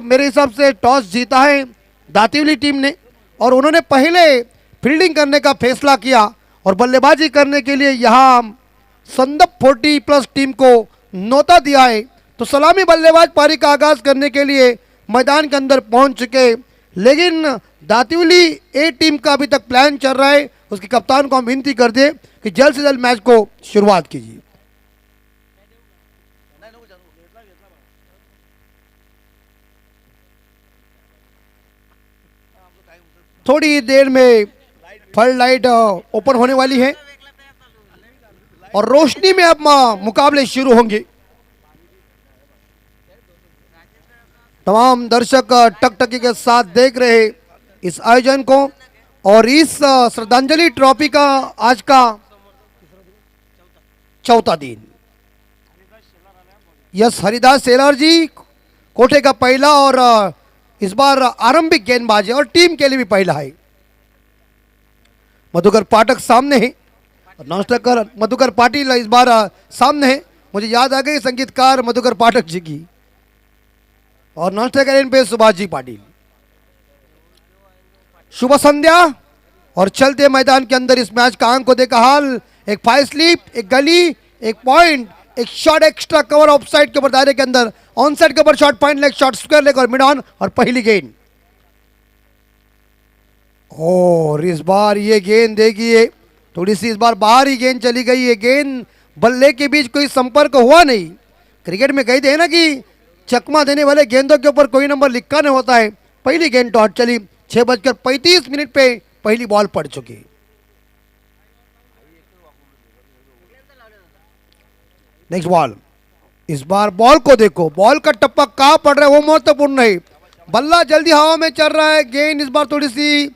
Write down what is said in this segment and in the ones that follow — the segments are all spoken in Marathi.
मेरे हिसाब से टॉस जीता है दातिवली टीम ने और उन्होंने पहले फील्डिंग करने का फैसला किया और बल्लेबाजी करने के लिए यहाँ संदप 40+ टीम को न्योता दिया है। तो सलामी बल्लेबाज पारी का आगाज करने के लिए मैदान के अंदर पहुंच चुके, लेकिन दातिवली ए टीम का अभी तक प्लान चल रहा है। उसके कप्तान को हम विनती कर दे कि जल्द से जल्द मैच को शुरुआत कीजिए। थोड़ी देर में फ्लड लाइट ओपन होने वाली है और रोशनी में अब मुकाबले शुरू होंगे। तमाम दर्शक टकटकी के साथ देख रहे इस आयोजन को और इस श्रद्धांजलि ट्रॉफी का आज का चौथा दिन। यस, हरिदास सेलार जी कोठे का पहला और इस बार आरंभिक गेंदबाजी और टीम के लिए भी पहला है। मधुकर पाठक सामने है, नॉस्टकर मधुकर पाटिल इस बार सामने है। मुझे याद आ गई संगीतकार मधुकर पाठक जी की और नॉस्टकर इन पे सुभाष जी पाटिल। शुभ संध्या और चलते मैदान के अंदर इस मैच का अंक को देखा हाल, एक 5 स्लिप, एक गली, एक पॉइंट, एक short extra cover off side के ऊपर दायरे के अंदर, ऑन साइड के ऊपर short point leg, short square leg और मिड ऑन और पहली गेंद। और इस बार ये गेंद देखिए थोड़ी सी इस बार बाहर ही गेंद चली गई है। गेंद बल्ले के बीच कोई संपर्क हुआ नहीं। क्रिकेट में कहते हैं ना कि चकमा देने वाले गेंदों के ऊपर कोई नंबर लिखा नहीं होता है। पहली गेंद डॉट चली, 6:35 पे पहली बॉल पड़ चुकी। Next ball. इस बार बॉल को देखो, बॉल का टप्पा कहां पड़ रहा है वो महत्वपूर्ण है। बल्ला जल्दी हवा में चल रहा है, गेंद इस बार थोड़ी सी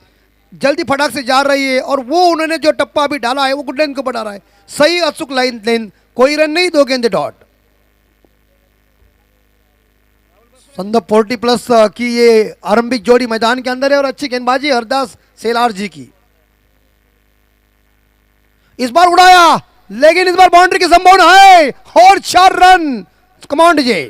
जल्दी फटाक से जा रही है और वो उन्होंने जो टप्पा अभी डाला है वो गुड लाइन के ऊपर डाला है। सही अचूक लाइन, कोई रन नहीं, 2 गेंदे डॉट। संदप 40+ की ये आरंभिक जोड़ी मैदान के अंदर है और अच्छी गेंदबाजी हरदास सेलार जी की। इस बार उड़ाया लेकिन इस बार बाउंड्री की संभावना है और 4 रन। कमांड जी।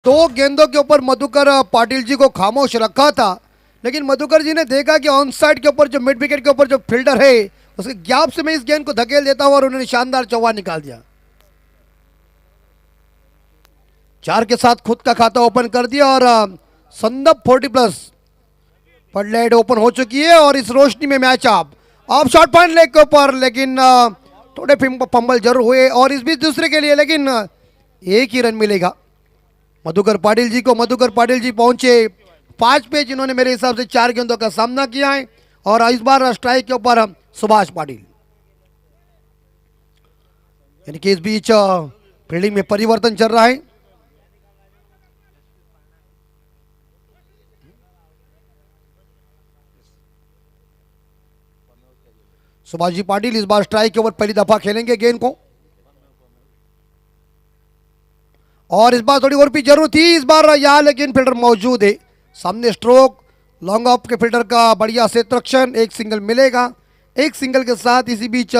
दो गेंदों के ऊपर मधुकर पाटिल जी को खामोश रखा था, लेकिन मधुकर जी ने देखा कि ऑन साइड के ऊपर जो मिड विकेट के ऊपर जो फील्डर है उसके गैप से मैं इस गेंद को धकेल देता हूं और उन्होंने शानदार चौवा निकाल दिया। 4 के साथ खुद का खाता ओपन कर दिया और संदप 40+ फ्लड लाइट ओपन हो चुकी है और इस रोशनी में मैच आप शॉट पॉइंट लेग के ऊपर, लेकिन थोड़े फंबल जरूर हुए और इस बीच दूसरे के लिए लेकिन एक ही रन मिलेगा मधुकर पाटिल जी को। मधुकर पाटिल जी पहुंचे 5 पे, जिन्होंने मेरे हिसाब से 4 गेंदों का सामना किया है और इस बार स्ट्राइक के ऊपर सुभाष पाटिल। यानी कि इस बीच फील्डिंग में परिवर्तन चल रहा है। सुभाष जी पाटिल इस बार स्ट्राइक के ऊपर पहली दफा खेलेंगे गेंद को और इस बार थोड़ी और भी जरूरत थी इस बार यहाँ, लेकिन फील्डर मौजूद है सामने। स्ट्रोक लॉन्ग ऑफ के फील्डर का बढ़िया क्षेत्ररक्षण, एक सिंगल मिलेगा। एक सिंगल के साथ इसी बीच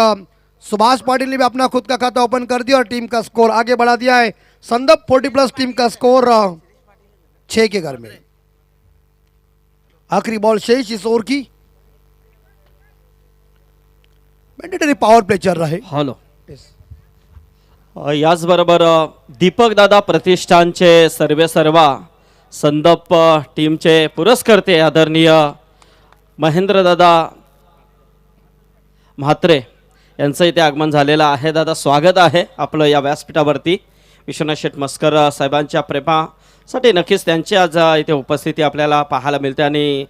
सुभाष पाटिल ने भी अपना खुद का खाता ओपन कर दिया और टीम का स्कोर आगे बढ़ा दिया है। संदप 40+ टीम का स्कोर 6 के घर में। आखिरी बॉल शेष इस ओवर की। मैंडेटरी पावर प्ले चल रहा है। हॅलो, याचबरोबर दीपक दादा प्रतिष्ठानचे सर्वेसर्वा संदप टीमचे पुरस्कर्ते आदरणीय महेंद्र दादा म्हात्रे यांचं इथे आगमन झालेलं आहे। दादा स्वागत आहे आपलं या व्यासपीठावरती। विश्वनाथ शेठ मस्कर साहेबांच्या प्रेमासाठी नक्कीच त्यांची आज इथे उपस्थिती आपल्याला पाहायला मिळते आणि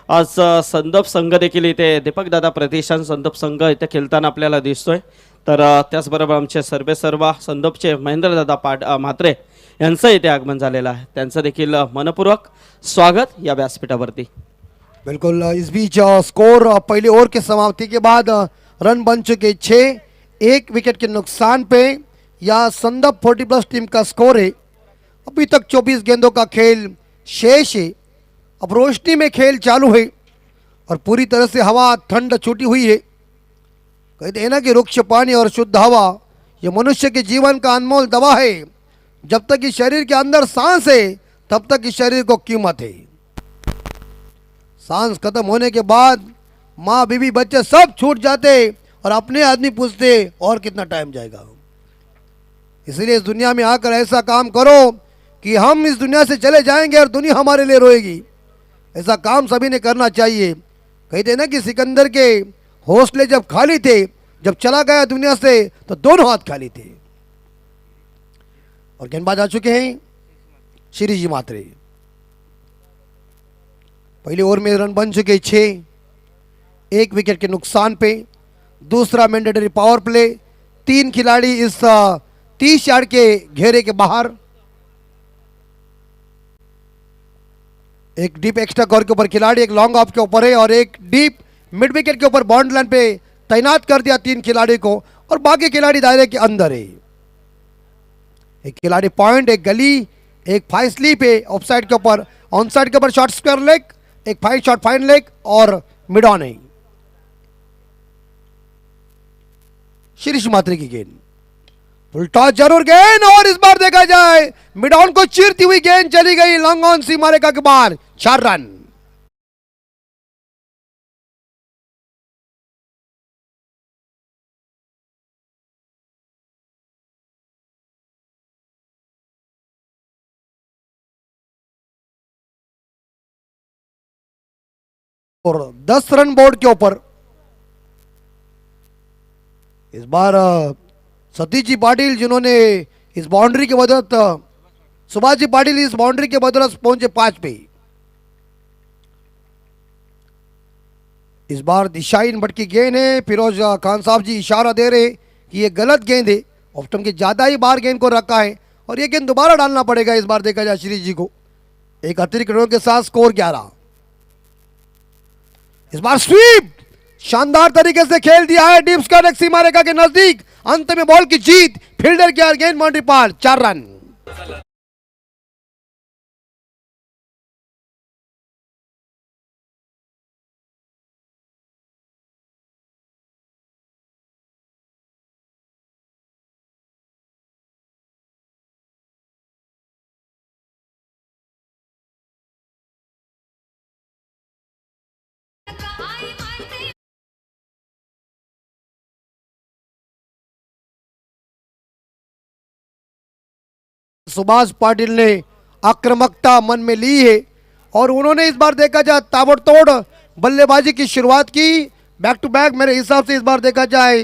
आज संदप संघ देखील इथे दीपक दादा प्रतिष्ठान संदप संघ इथे खेळताना आपल्याला दिसतोय। तर त्याचबरोबर आमचे सर्वेसर्वा संदपचे महेंद्र दादा म्हात्रे यांचं इथे आगमन झालेलं आहे। त्यांचं देखील मनपूर्वक स्वागत या व्यासपीठावरती। बिल्कुल, इस बीच स्कोर पहले ओवर के समाप्ति के बाद रन बन चुके 6, 1 विकेट के नुकसान पे या संदप 40+ टीम का स्कोर है अभी तक 24 गेंदों का खेल शेष है। अब रोशनी में खेल चालू है और पूरी तरह से हवा ठंड छूटी हुई है। कहते हैं ना कि वृक्ष, पानी और शुद्ध हवा ये मनुष्य के जीवन का अनमोल दवा है। जब तक इस शरीर के अंदर सांस है तब तक इस शरीर को कीमत है। सांस खत्म होने के बाद माँ, बीवी, बच्चे सब छूट जाते और अपने आदमी पूछते और कितना टाइम जाएगा। इसलिए इस दुनिया में आकर ऐसा काम करो कि हम इस दुनिया से चले जाएंगे और दुनिया हमारे लिए रोएगी। ऐसा काम सभी ने करना चाहिए। कहते हैं ना कि सिकंदर के हौसले जब खाली थे, जब चला गया दुनिया से तो दोनों हाथ खाली थे। और गेंदबाज आ चुके हैं शिरीष जी मात्रे। पहले ओवर में रन बन चुके 6, 1 विकेट के नुकसान पे। दूसरा मैंडेटरी पावर प्ले, 3 खिलाड़ी इस 30 यार्ड के घेरे के बाहर। एक डीप एक्स्ट्रा कवर के ऊपर खिलाड़ी, एक लॉन्ग ऑफ के ऊपर है और एक डीप मिड विकेट के ऊपर बाउंड्री लाइन पे तैनात कर दिया 3 खिलाड़ी को और बाकी खिलाड़ी दायरे के अंदर है। एक खिलाड़ी पॉइंट, एक गली, एक 5 स्लीप है ऑफ साइड के ऊपर, ऑन साइड के ऊपर शॉर्ट स्क्वायर लेग, एक 5 शॉट फाइन लेग और मिड ऑन है। शिरीष मात्रे की गेंद, फुल टॉस जरूर गेंद और इस बार देखा जाए मिड ऑन को चीरती हुई गेंद चली गई लॉन्ग ऑन सीमा रेखा के बाहर। 4 रन। और 10 रन बोर्ड के ऊपर इस बार सतीश जी पाटिल, जिन्होंने इस बाउंड्री के बदौलत, सुभाष जी पाटिल इस बाउंड्री के बदौलत पहुंचे 5 पे। इस बार दिशाहीन भटकी गेंद है। फिरोज खान साहब जी इशारा दे रहे कि ये गलत गेंद है। ऑफ स्टंप के ज्यादा ही बार गेंद को रखा है और ये गेंद दोबारा डालना पड़ेगा। इस बार देखा जाए शिरीष जी को। एक अतिरिक्त रनों के साथ स्कोर 11। इस बार स्वीप शानदार तरीके से खेल दिया है डीप स्क्वायर सीमा रेखा के नजदीक। अंत में बॉल की जीत, फील्डर की गेंद बाउंड्री पार। 4 रन। सुभाष पाटिल ने आक्रामकता मन में ली है और उन्होंने इस बार देखा जाए ताबड़तोड़ बल्लेबाजी की शुरुआत की। बैक टू बैक मेरे हिसाब से इस बार देखा जाए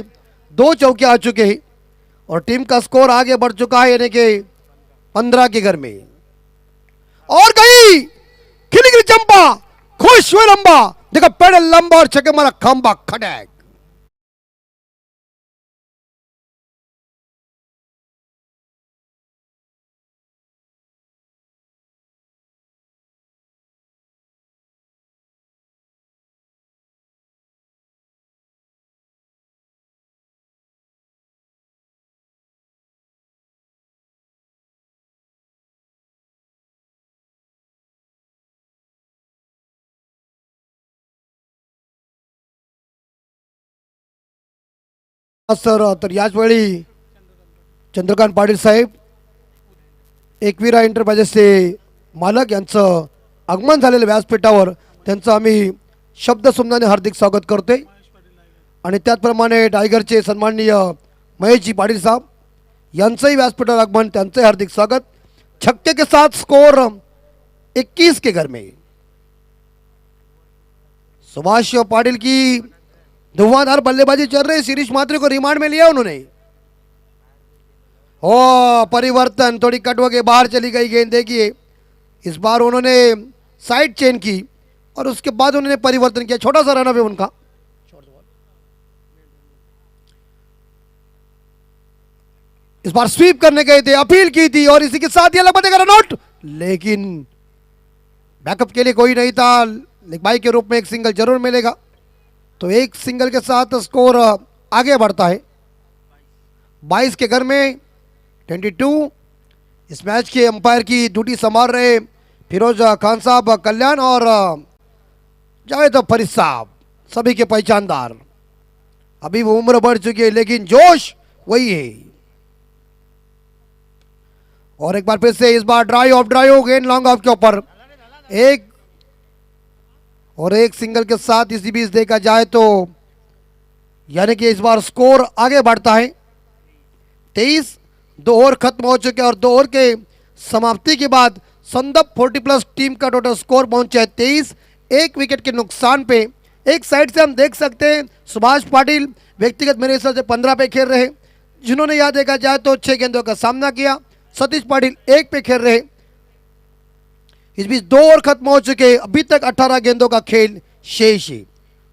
2 चौके आ चुके हैं और टीम का स्कोर आगे बढ़ चुका है, यानी कि 15 के घर में। और गई खिली चंपा, खुश हुए लंबा, देखा पेड़ लंबा और छक्के मारा खंबा खड़क। सर, तर याच वेळी चंद्रकांत पाटील साहेब, एकविरा एंटरप्राइजेसचे मालक यांचं आगमन झालेलं व्यासपीठावर, त्यांचं आम्ही शब्दसुमनाने हार्दिक स्वागत करतोय। आणि त्याचप्रमाणे टायगरचे सन्माननीय महेशजी पाटील साहब यांचंही व्यासपीठावर आगमन, त्यांचंही हार्दिक स्वागत। छक्के के साथ स्कोर 21 के घर में। सुभाष पाटिल की धुआंधार बल्लेबाजी चल रही। शिरीष मात्रे को रिमांड में लिया उन्होंने। ओ परिवर्तन, थोड़ी कटवा के बाहर चली गई गेंद। देखिए इस बार उन्होंने साइड चेन की और उसके बाद उन्होंने परिवर्तन किया। छोटा सा रन अप है उनका। इस बार स्वीप करने गए थे, अपील की थी और इसी के साथ ये लगभग रन आउट, लेकिन बैकअप के लिए कोई नहीं था। लिखबाई के रूप में एक सिंगल जरूर मिलेगा, तो एक सिंगल के साथ स्कोर आगे बढ़ता है। 22 के घर में 22। इस मैच के अंपायर की ड्यूटी संभाल रहे फिरोज खान साहब कल्याण और जावेद फरीद साहब, सभी के पहचानदार। अभी वो उम्र बढ़ चुकी है लेकिन जोश वही है। और एक बार फिर से इस बार ड्राइव गेंद लॉन्ग ऑफ के ऊपर एक और एक सिंगल के साथ इसी बीच देखा जाए तो यानी कि इस बार स्कोर आगे बढ़ता है। 23 दो ओवर खत्म हो चुके हैं और 2 ओवर के समाप्ति के बाद संदप 40+ टीम का टोटल स्कोर पहुंचा है 23। एक विकेट के नुकसान पे एक साइड से हम देख सकते हैं सुभाष पाटिल व्यक्तिगत मेरे हिसाब से 15 पे खेल रहे, जिन्होंने यह देखा जाए तो 6 गेंदों का सामना किया। सतीश पाटिल 1 पे खेल रहे। इस बीच 2 ओवर खत्म हो चुके, अभी तक 18 गेंदों का खेल शेष है।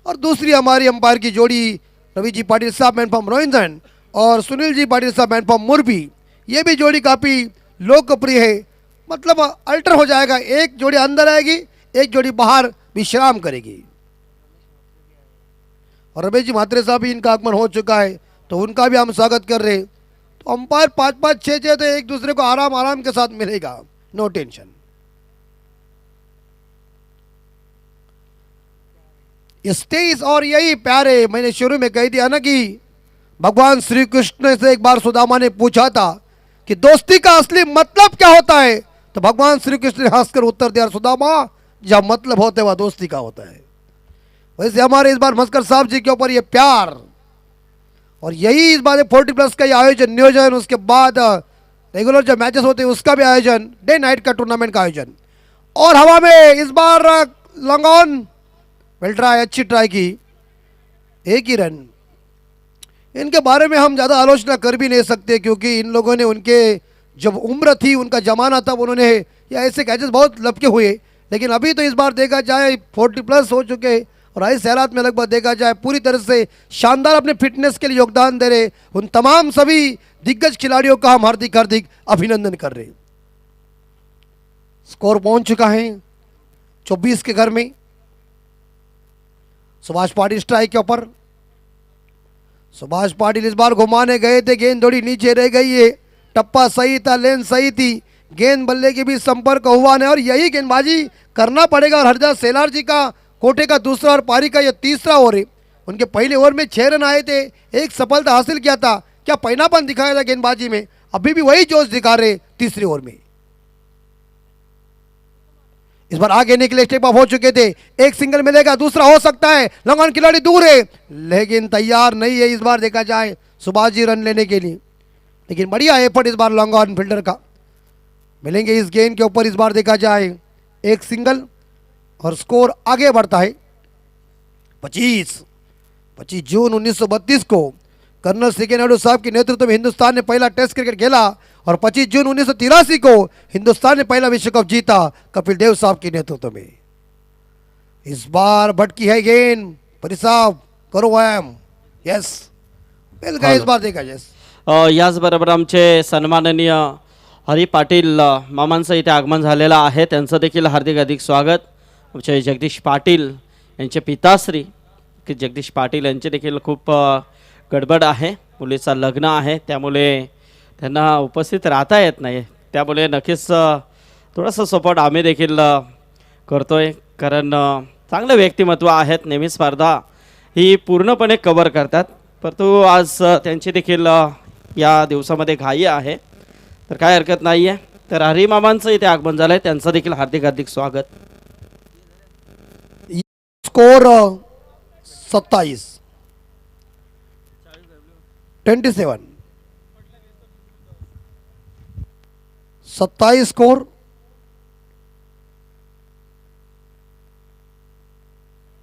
और दूसरी हमारी अंपायर की जोड़ी रवि जी पाटिल साहब मैन फ्रॉम रोहिंटन और सुनील जी पाटिल साहब मैन फ्रॉम मुरबी, ये भी जोड़ी काफ़ी लोकप्रिय है। मतलब अल्टर हो जाएगा, एक जोड़ी अंदर आएगी, एक जोड़ी बाहर विश्राम करेगी। और रमेश जी म्हात्रे साहब भी इनका आगमन हो चुका है तो उनका भी हम स्वागत कर रहे हैं। तो अंपायर 5-5 6-6 तो एक दूसरे को आराम आराम के साथ मिलेगा, नो टेंशन। स्टेज और यही प्यारे, मैंने शुरू में कह दिया ना कि भगवान श्री कृष्ण से एक बार सुदामा ने पूछा था कि दोस्ती का असली मतलब क्या होता है, तो भगवान श्री कृष्ण ने हंसकर उत्तर दिया, सुदामा जब मतलब होता है वह दोस्ती का होता है। वैसे हमारे इस बार मस्कर साहब जी के ऊपर ये प्यार और यही इस बार 40+ का आयोजन नियोजन, उसके बाद रेगुलर जो मैचेस होते हैं उसका भी आयोजन, डे नाइट का टूर्नामेंट का आयोजन। और हवा में इस बार लॉन्ग ऑन, वेल ट्राई, अच्छी ट्राई की, एक ही रन। इनके बारे में हम ज़्यादा आलोचना कर भी नहीं सकते क्योंकि इन लोगों ने उनके जब उम्र थी, उनका जमाना था, उन्होंने या ऐसे कैचेस बहुत लपके हुए। लेकिन अभी तो इस बार देखा जाए 40+ हो चुके और ऐसे हालात में लगभग देखा जाए पूरी तरह से शानदार अपने फिटनेस के लिए योगदान दे रहे उन तमाम सभी दिग्गज खिलाड़ियों का हम हार्दिक हार्दिक अभिनंदन कर रहे। स्कोर पहुंच चुका है 24 के घर में। सुभाष पाटिल स्ट्राइक के ऊपर, सुभाष पाटिल इस बार घुमाने गए थे, गेंद थोड़ी नीचे रह गई है, टप्पा सही था, लेन सही थी, गेंद बल्ले के बीच संपर्क हुआ नहीं और यही गेंदबाजी करना पड़ेगा। और हरजा सेलार जी का कोटे का दूसरा और पारी का यह तीसरा ओवर है। उनके पहले ओवर में 6 रन आए थे, एक सफलता हासिल किया था, क्या पैनापन दिखाया था गेंदबाजी में, अभी भी वही जोश दिखा रहे तीसरे ओवर में। इस बार आगे निकले, स्टेप अप हो चुके थे, एक सिंगल मिलेगा, दूसरा हो सकता है, लॉन्ग ऑन खिलाड़ी दूर है लेकिन तैयार नहीं है इस बार देखा जाए सुभाष जी रन लेने के लिए। लेकिन बढ़िया effort is bar long on fielder का, मिलेंगे इस गेंद के ऊपर इस बार देखा जाए एक सिंगल और स्कोर आगे बढ़ता है। 25 जून 1932 को कर्नल सीके नायडू साहब के नेतृत्व में हिंदुस्तान ने पहला टेस्ट क्रिकेट खेला और 25 जून 1983 को हिंदुस्तान ने पहला विश्व कप जीता कपिल देव साहब के नेतृत्व में। इस बार भटकी है गेंद, परी साहब करो व्यायाम, यस मिल गया इस बार देखा यस। याचबरोबर आमचे सन्माननीय हरी पाटील मामांचं इथे आगमन झालेलं आहे, त्यांचं देखील हार्दिक हार्दिक स्वागत। आमचे जगदीश पाटील यांचे पिताश्री की जगदीश पाटील यांचे देखील खूप गडबड आहे, मुलीचं लग्न आहे त्यामुळे त्यांना उपस्थित राहता येत नाही, त्यामुळे नक्कीच थोडंसं सपोर्ट आम्ही देखील करतोय कारण चांगलं व्यक्तिमत्व आहेत, नेहमी स्पर्धा ही पूर्णपणे कव्हर करतात, परंतु आज त्यांची देखील या दिवसामध्ये घाई आहे तर काय हरकत नाही आहे। तर हरी मामांचं इथे आगमन झालं आहे, त्यांचं देखील हार्दिक हार्दिक स्वागत। Score 27 27 score.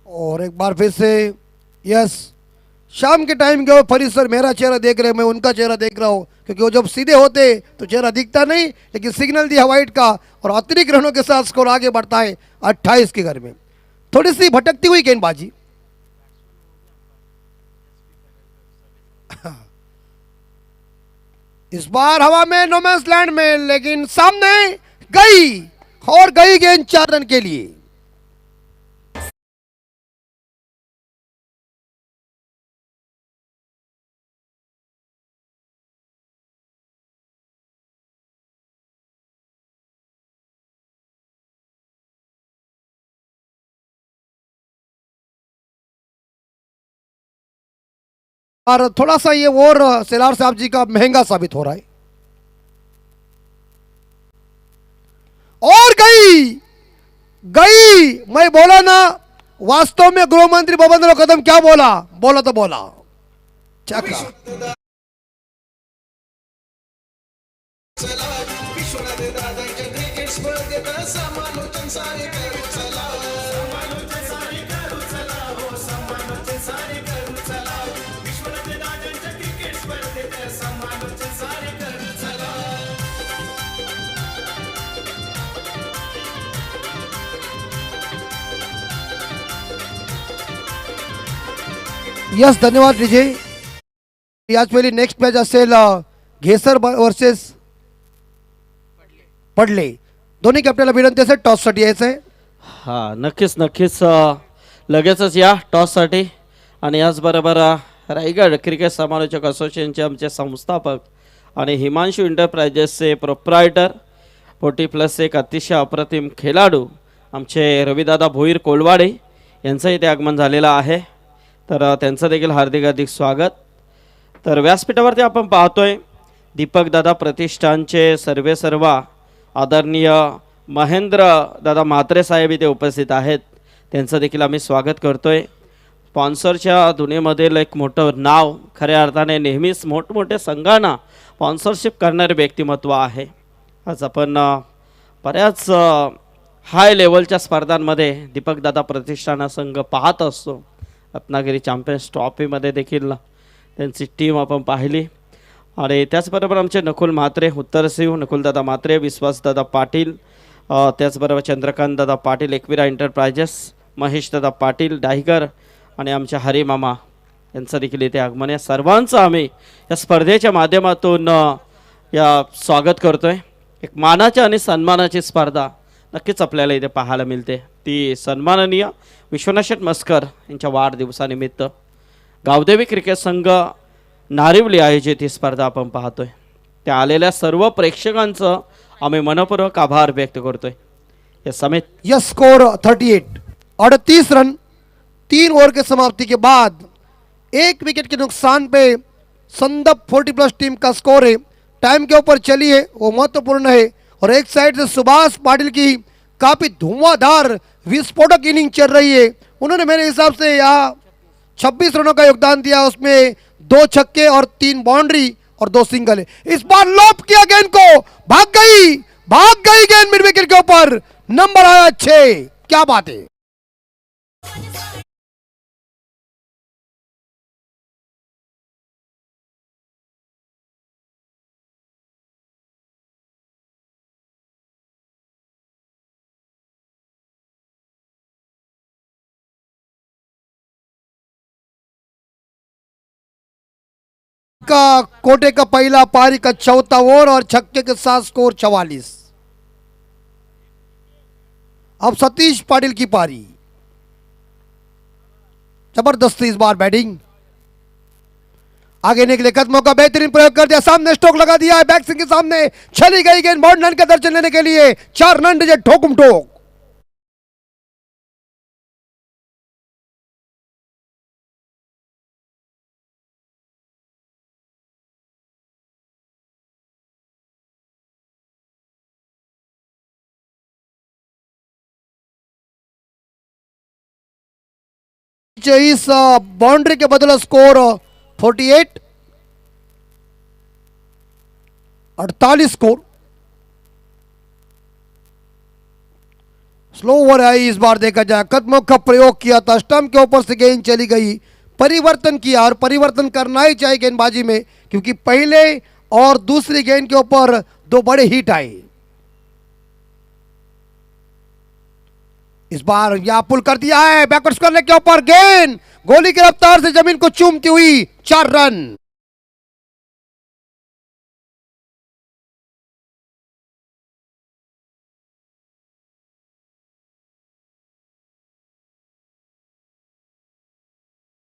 और एक बार फिर से यस, शाम के टाइम के वो फरीद सर मेरा चेहरा देख रहे हैं, मैं उनका चेहरा देख रहा हूँ क्योंकि वो जब सीधे होते तो चेहरा दिखता नहीं, लेकिन सिग्नल दिया वाइट का और अतिरिक्त रनों के साथ स्कोर आगे बढ़ता है 28 के घर में। थोड़ी सी भटकती हुई गेंदबाजी इस बार हवा में नोमैंस लैंड में, लेकिन सामने गई और गई गेंद 4 रन के लिए। और थोड़ा सा ये और सेलार साहब जी का महंगा साबित हो रहा है। और गई गई, मैं बोला ना, वास्तव में गृह मंत्री भूपेंद्र कदम क्या बोला, बोला तो बोला चक्का। यस, धन्यवाद विजय. याच पहिली नेक्स्ट मॅच असेल घेसर वर्सेस पडले. दोन्ही कॅप्टनला विनंती असेल टॉससाठी यायचं आहे. हा, नक्कीच नक्कीच लगेचच या टॉससाठी. आणि याचबरोबर रायगड क्रिकेट समालोचक असोसिएशनचे आमचे संस्थापक आणि हिमांशू एंटरप्राइजेसचे प्रोप्रायटर 40+ एक अतिशय अप्रतिम खेळाडू आमचे रविदादा भोईर कोलवाडे यांचं इथे आगमन झालेलं आहे. तर त्यांचं देखील हार्दिक हार्दिक स्वागत. तर व्यासपीठावरती आपण पाहतोय दीपकदादा प्रतिष्ठानचे सर्वेसर्वा आदरणीय महेंद्र दादा म्हात्रे साहेब इथे उपस्थित आहेत. त्यांचं देखील आम्ही स्वागत करतोय. स्पॉन्सरच्या दुनियेमधील एक मोठं नाव, खऱ्या अर्थाने नेहमीच मोठमोठ्या संघांना स्पॉन्सरशिप करणारे व्यक्तिमत्व आहे. आज आपण बऱ्याच हाय लेवलच्या स्पर्धांमध्ये दीपकदादा प्रतिष्ठाना संघ पाहत असतो. रत्नागिरी चॅम्पियन्स ट्रॉफीमध्ये देखील त्यांची टीम आपण पाहिली. आणि त्याचबरोबर आमचे नकुल म्हात्रे उत्तरसिंह, नकुलदादा म्हात्रे, विश्वासदादा पाटील, त्याचबरोबर चंद्रकांतदादा पाटील एकविरा एंटरप्राइजेस, महेशदादा पाटील डायगर आणि आमच्या हरिमामा यांचं देखील इथे आगमन. या सर्वांचं आम्ही या स्पर्धेच्या माध्यमातून या स्वागत करतोय. एक मानाच्या आणि सन्मानाची स्पर्धा नक्कीच आपल्याला इथे पाहायला मिळते. ती सन्माननीय विश्वनाथ शेठ मस्कर यांच्या वाढदिवसानिमित्त गावदेवी क्रिकेट संघ नारिवली आयोजित ही स्पर्धा आपण पाहतोय. त्या आलेल्या सर्व प्रेक्षकांचं आम्ही मनपूर्वक आभार व्यक्त करतोय. या समेत यस, स्कोर 38, 38 रन 3 ओवर के समाप्ति के बाद 1 विकेट के नुकसान पे संदप 40+ टीम का स्कोर है. टाइम के ऊपर चली है वो महत्वपूर्ण है. और एक साइड से सुभाष पाटिल की काफी धुआंधार विस्फोटक इनिंग चल रही है. उन्होंने मेरे हिसाब से यहाँ 26 रनों का योगदान दिया. उसमें 2 छक्के और 3 बाउंड्री और 2 सिंगल है. इस बार लॉप किया गेंद को, भाग गई गेंद मिड विकेट के ऊपर. नंबर आया 6. क्या बात है. का कोटे का पहला, पारी का चौथा ओवर और छक्के के साथ स्कोर 44. अब सतीश पाटिल की पारी. जबरदस्त इस बार बैटिंग. आगे निकले कदमों का बेहतरीन प्रयोग कर दिया. सामने स्ट्रोक लगा दिया है. बैक स्विंग के सामने चली गई गेंद. बाउंड लाइन का दर्शन लेने के लिए 4 रन डिजिट ठोकुम ठोक. इस बाउंड्री के बदले स्कोर 48, 48 स्कोर. स्लो ओवर है इस बार. देखा जाए कदमों का प्रयोग किया था, स्टंप के ऊपर से गेंद चली गई. परिवर्तन किया और परिवर्तन करना ही चाहिए गेंदबाजी में, क्योंकि पहले और दूसरी गेंद के ऊपर 2 बड़े हिट आए. इस बार यह पुल कर दिया है. बैकवर्ड करने के ऊपर गेंद गोली की रफ्तार से जमीन को चूमती हुई 4 रन.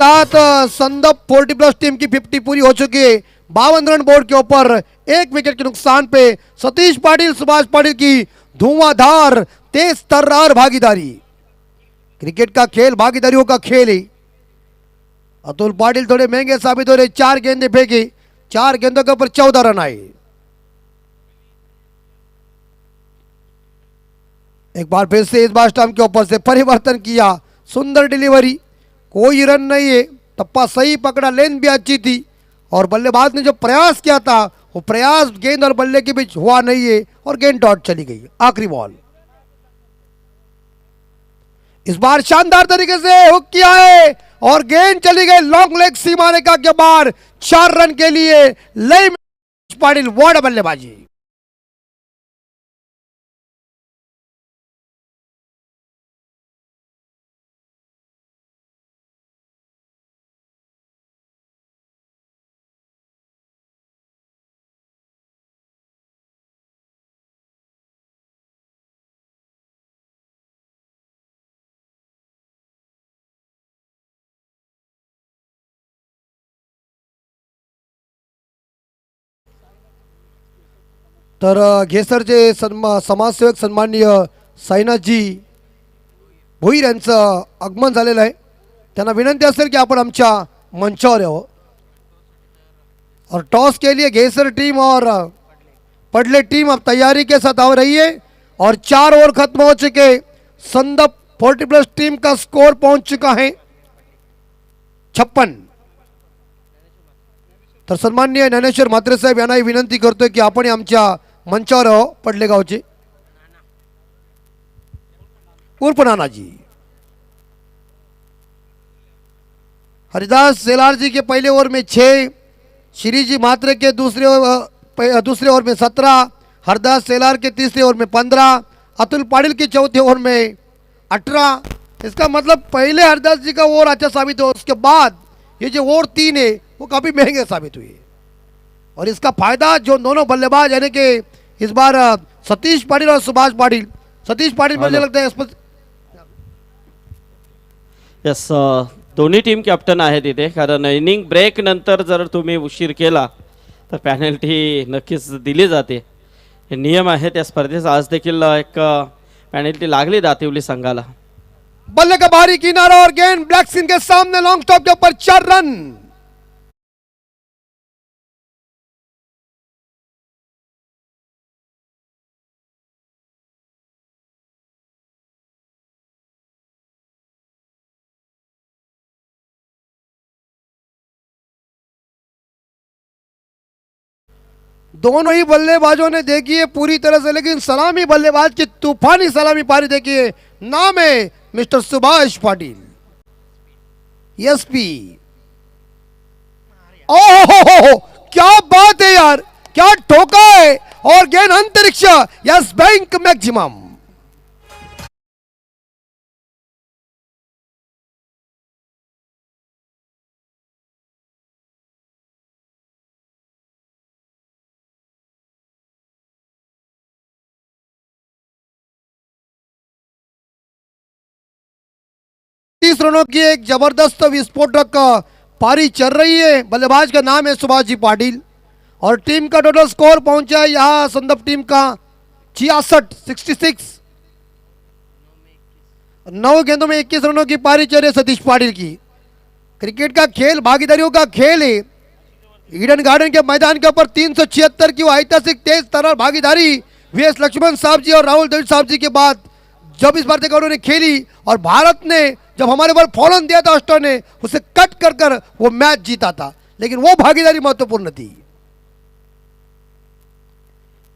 साथ संदप 40+ टीम की 50 पूरी हो चुकी है. 52 रन बोर्ड के ऊपर 1 विकेट के नुकसान पे सतीश पाटिल, सुभाष पाटिल की धुआंधार तेज तर्रार भागीदारी. क्रिकेट का खेल भागीदारियों का खेल है. अतुल पाटिल थोड़े महंगे साबित हो रहे, 4 गेंदे फेंकी, 4 गेंदों के ऊपर 14 रन आए। एक बार फिर से इस बार स्टंप के ऊपर से परिवर्तन किया, सुंदर डिलीवरी, कोई रन नहीं है, टप्पा सही पकड़ा, लेंथ भी अच्छी थी और बल्लेबाज ने जो प्रयास किया था वो प्रयास गेंद और बल्ले के बीच हुआ नहीं है और गेंद डॉट चली गई। आखिरी बॉल, इस बार शानदार तरीके से हुक किया है और गेंद चली गई लॉन्ग लेग सीमा रेखा के बाहर। 4 रन के लिए लई पाटिल, वार्ड बल्लेबाजी। तर घेसरचे समाजसेवक सन्माननीय साईनाथजी भोईर यांचं आगमन झालेलं आहे। त्यांना विनंती असेल की आपण आमच्या मंचावर यावं। और टॉस के लिए घेसर टीम और पडले टीम अब तैयारी के साथ आ रही है और 4 ओवर खत्म हो चुके। संदप 40+ टीम का स्कोर पहुंच चुका है 56। तर सन्माननीय ज्ञानेश्वर म्हात्रे साहेब यांनाही विनंती करतोय की आपण आमच्या मंचावर पडले गावचे उर्फ नानाजी। हरिदास सेलार जी के पहले ओवर में 6, श्री जी म्हात्रे के दूसरे ओवर में 17, हरदास सेलार के तीसरे ओवर में 15, अतुल पाटिल के चौथे ओवर में 18। इसका मतलब पहले हरदास जी का ओवर अच्छा साबित हो, उसके बाद ये जो ओवर 3 है वो काफी महंगे साबित हुए और इसका फायदा जो दोनों बल्लेबाज यानी कि इस बार सतीश पाटिल और सुभाष पाटिल, सतीश पाटिल मुझे लगता है यस, दोन्ही टीम कॅप्टन आहेत इथे, कारण इनिंग ब्रेक नंतर जर तुम्ही उशीर केला तर पॅनल्टी नक्कीच दिली जाते। हे नियम आहेत या स्पर्धेचा। आज देखील एक पॅनल्टी लागली दातिवली संघाला। बल्ले का बाहरी किनारा और गेंद ब्लैक स्किन के सामने लॉन्ग स्टॉप के ऊपर 4 रन। दोनों ही बल्लेबाजों ने देखी है पूरी तरह से, लेकिन सलामी बल्लेबाज की तूफानी सलामी पारी देखिए। नाम है मिस्टर सुभाष पाटिल, एसपी। ओहो, क्या बात है यार, क्या ठोका है और गेंद अंतरिक्ष, यस बैंक मैक्सिमम। रनों की एक जबरदस्त विस्फोटक पारी चल रही है। बल्लेबाज का नाम है सुभाष जी पाटिल और टीम का टोटल स्कोर पहुंचा है यहां संदप टीम का 66। 9 गेंदों में 21 रनों की पारी चल रही है सतीश पाटिल की। क्रिकेट का खेल भागीदारियों का खेल है। ईडन गार्डन के मैदान के ऊपर 376 की वो ऐतिहासिक तेज तर्रार भागीदारी वीएस लक्ष्मण साहब जी और राहुल द्रविड़ साहब जी के बाद जब इस भारतीय उन्होंने खेली और भारत ने जब हमारे ऊपर फॉलन दिया था ऑस्ट्रेलिया ने उसे कट कर कर वो मैच जीता था, लेकिन वो भागीदारी महत्वपूर्ण थी।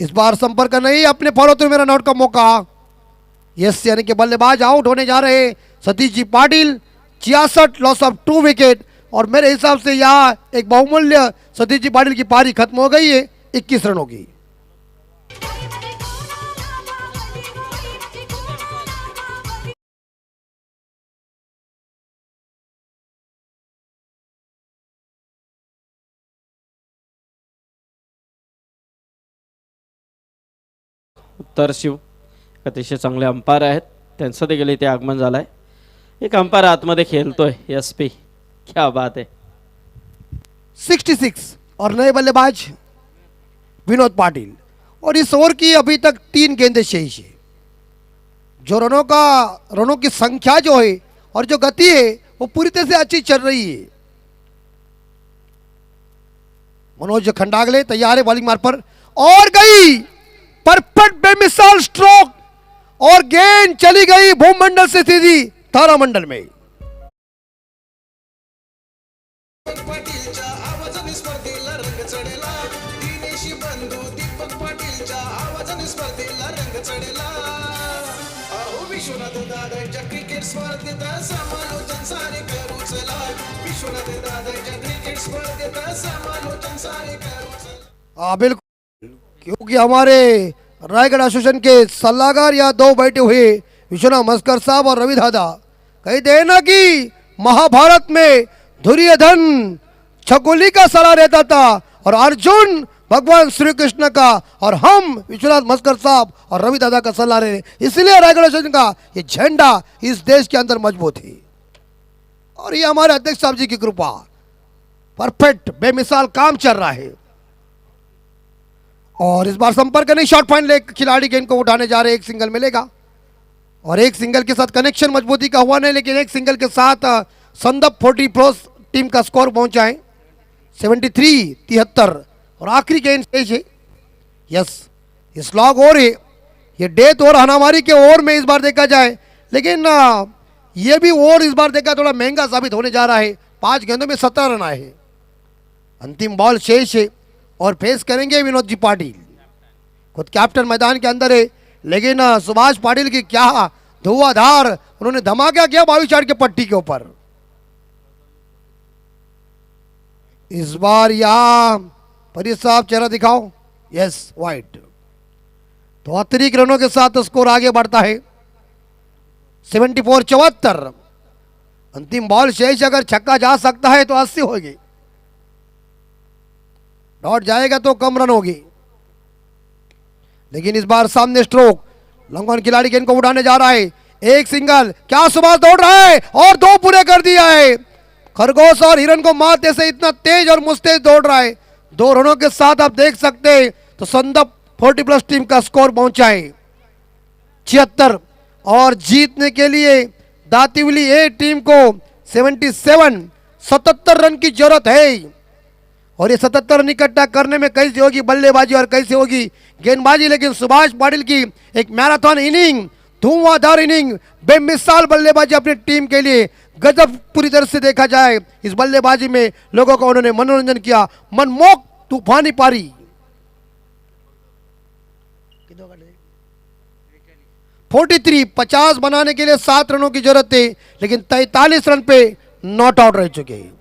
इस बार संपर्क नहीं, अपने फॉलो थ्रू में रन आउट का मौका। यस, यानी कि बल्लेबाज आउट होने जा रहे Satish ji Patil. 66, loss of 2 wicket और मेरे हिसाब से यहां एक बहुमूल्य सतीश जी पाटिल की पारी खत्म हो गई है 21 रनों की। उत्तर शिव अतिशय चांगले अंपायर आहेत, त्यांचं देखील इथे आगमन झालंय। एक अंपायर आतमध्ये खेळतोय, एसपी, क्या बात है। 66 और नए बल्लेबाज विनोद पाटिल और इस ओवर की अभी तक 3 गेंदें शेष है। जो रनों की संख्या जो है और जो गति है वो पूरी तरह से अच्छी चल रही है। मनोज खंडागले तैयार है बॉलिंग मार पर, और गई परफेक्ट बेमिसाल स्ट्रोक, और गेंद चली गई भूमंडल से सीधी तारामंडल में। पाटीलच्या आवाजाने स्पर्धेला रंग चढेला, दिनेशी बंधू दीपक पाटीलच्या आवाजाने स्पर्धेला रंग चढेला. अहो विश्वनाथ दादांच्या क्रिकेट स्पर्धेत समालोचन सारे करू चला, विश्वनाथ दादांच्या क्रिकेट स्पर्धेत समालोचन सारे करू चला. बिल्कुल, क्योंकि हमारे रायगढ़ एसोसिएशन के सलाहकार यहाँ दो बैठे हुए विश्वनाथ मस्कर साहब और रवि दादा, कहते हैं ना कि महाभारत में दुर्योधन छकुली का सलाह रहता था और अर्जुन भगवान श्री कृष्ण का, और हम विश्वनाथ मस्कर साहब और रवि दादा का सलाह रहे, इसलिए रायगढ़ एसोसिएशन का ये झंडा इस देश के अंदर मजबूत है। और ये हमारे अध्यक्ष साहब जी की कृपा, परफेक्ट बेमिसाल काम चल रहा है। और इस बार संपर्क नहीं, शॉर्ट पॉइंट ले खिलाड़ी गेंद को उठाने जा रहे, एक सिंगल मिलेगा, और एक सिंगल के साथ कनेक्शन मजबूती का हुआ नहीं, लेकिन एक सिंगल के साथ संदप 40 प्लस टीम का स्कोर पहुंचा है 73-73, और आखिरी गेंद शेष है। यस, ये स्लॉग ओवर है, ये डेथ ओवर हनामारी के ओवर में इस बार देखा जाए, लेकिन ये भी ओवर इस बार देखा थोड़ा महंगा साबित होने जा रहा है। 5 गेंदों में 17 रन आए हैं। अंतिम बॉल शेष है और फेस करेंगे विनोद जी पाटिल, खुद कैप्टन मैदान के अंदर है, लेकिन सुभाष पाटिल की क्या धुआंधार उन्होंने धमाका किया 22 चार के पट्टी के ऊपर। इस बार यहां परीर साहब चेहरा दिखाओ, यस वाइट, तो अतिरिक्त रनों के साथ स्कोर आगे बढ़ता है 74-74। अंतिम बॉल शेष, अगर छक्का जा सकता है तो 80 होगी, डॉट जाएगा तो कम रन होगी, लेकिन इस बार सामने स्ट्रोक, लंगोन खिलाड़ी गेंद को उड़ाने जा रहा है, एक सिंगल, क्या सुभाष दौड़ रहा है और 2 पूरे कर दिया है। खरगोश और हिरन को मारते से इतना तेज और मुस्तेज दौड़ रहा है। 2 रनों के साथ आप देख सकते हैं तो संदप 40 प्लस टीम का स्कोर पहुंचा है 76, और जीतने के लिए दातिवली ए टीम को 77 रन की जरूरत है, और ये 77 रन इकट्ठा करने में कैसे होगी बल्लेबाजी और कैसे होगी गेंदबाजी, लेकिन सुभाष पाटिल की एक मैराथन इनिंग, धुआंधार इनिंग, बेमिसाल बल्लेबाजी अपनी टीम के लिए, गजब पूरी तरह से देखा जाए इस बल्लेबाजी में लोगों का उन्होंने मनोरंजन किया, मनमोहक तूफानी पारी। 50 बनाने के लिए 7 रनों की जरूरत है, लेकिन 43 रन पे नॉट आउट रह चुके हैं।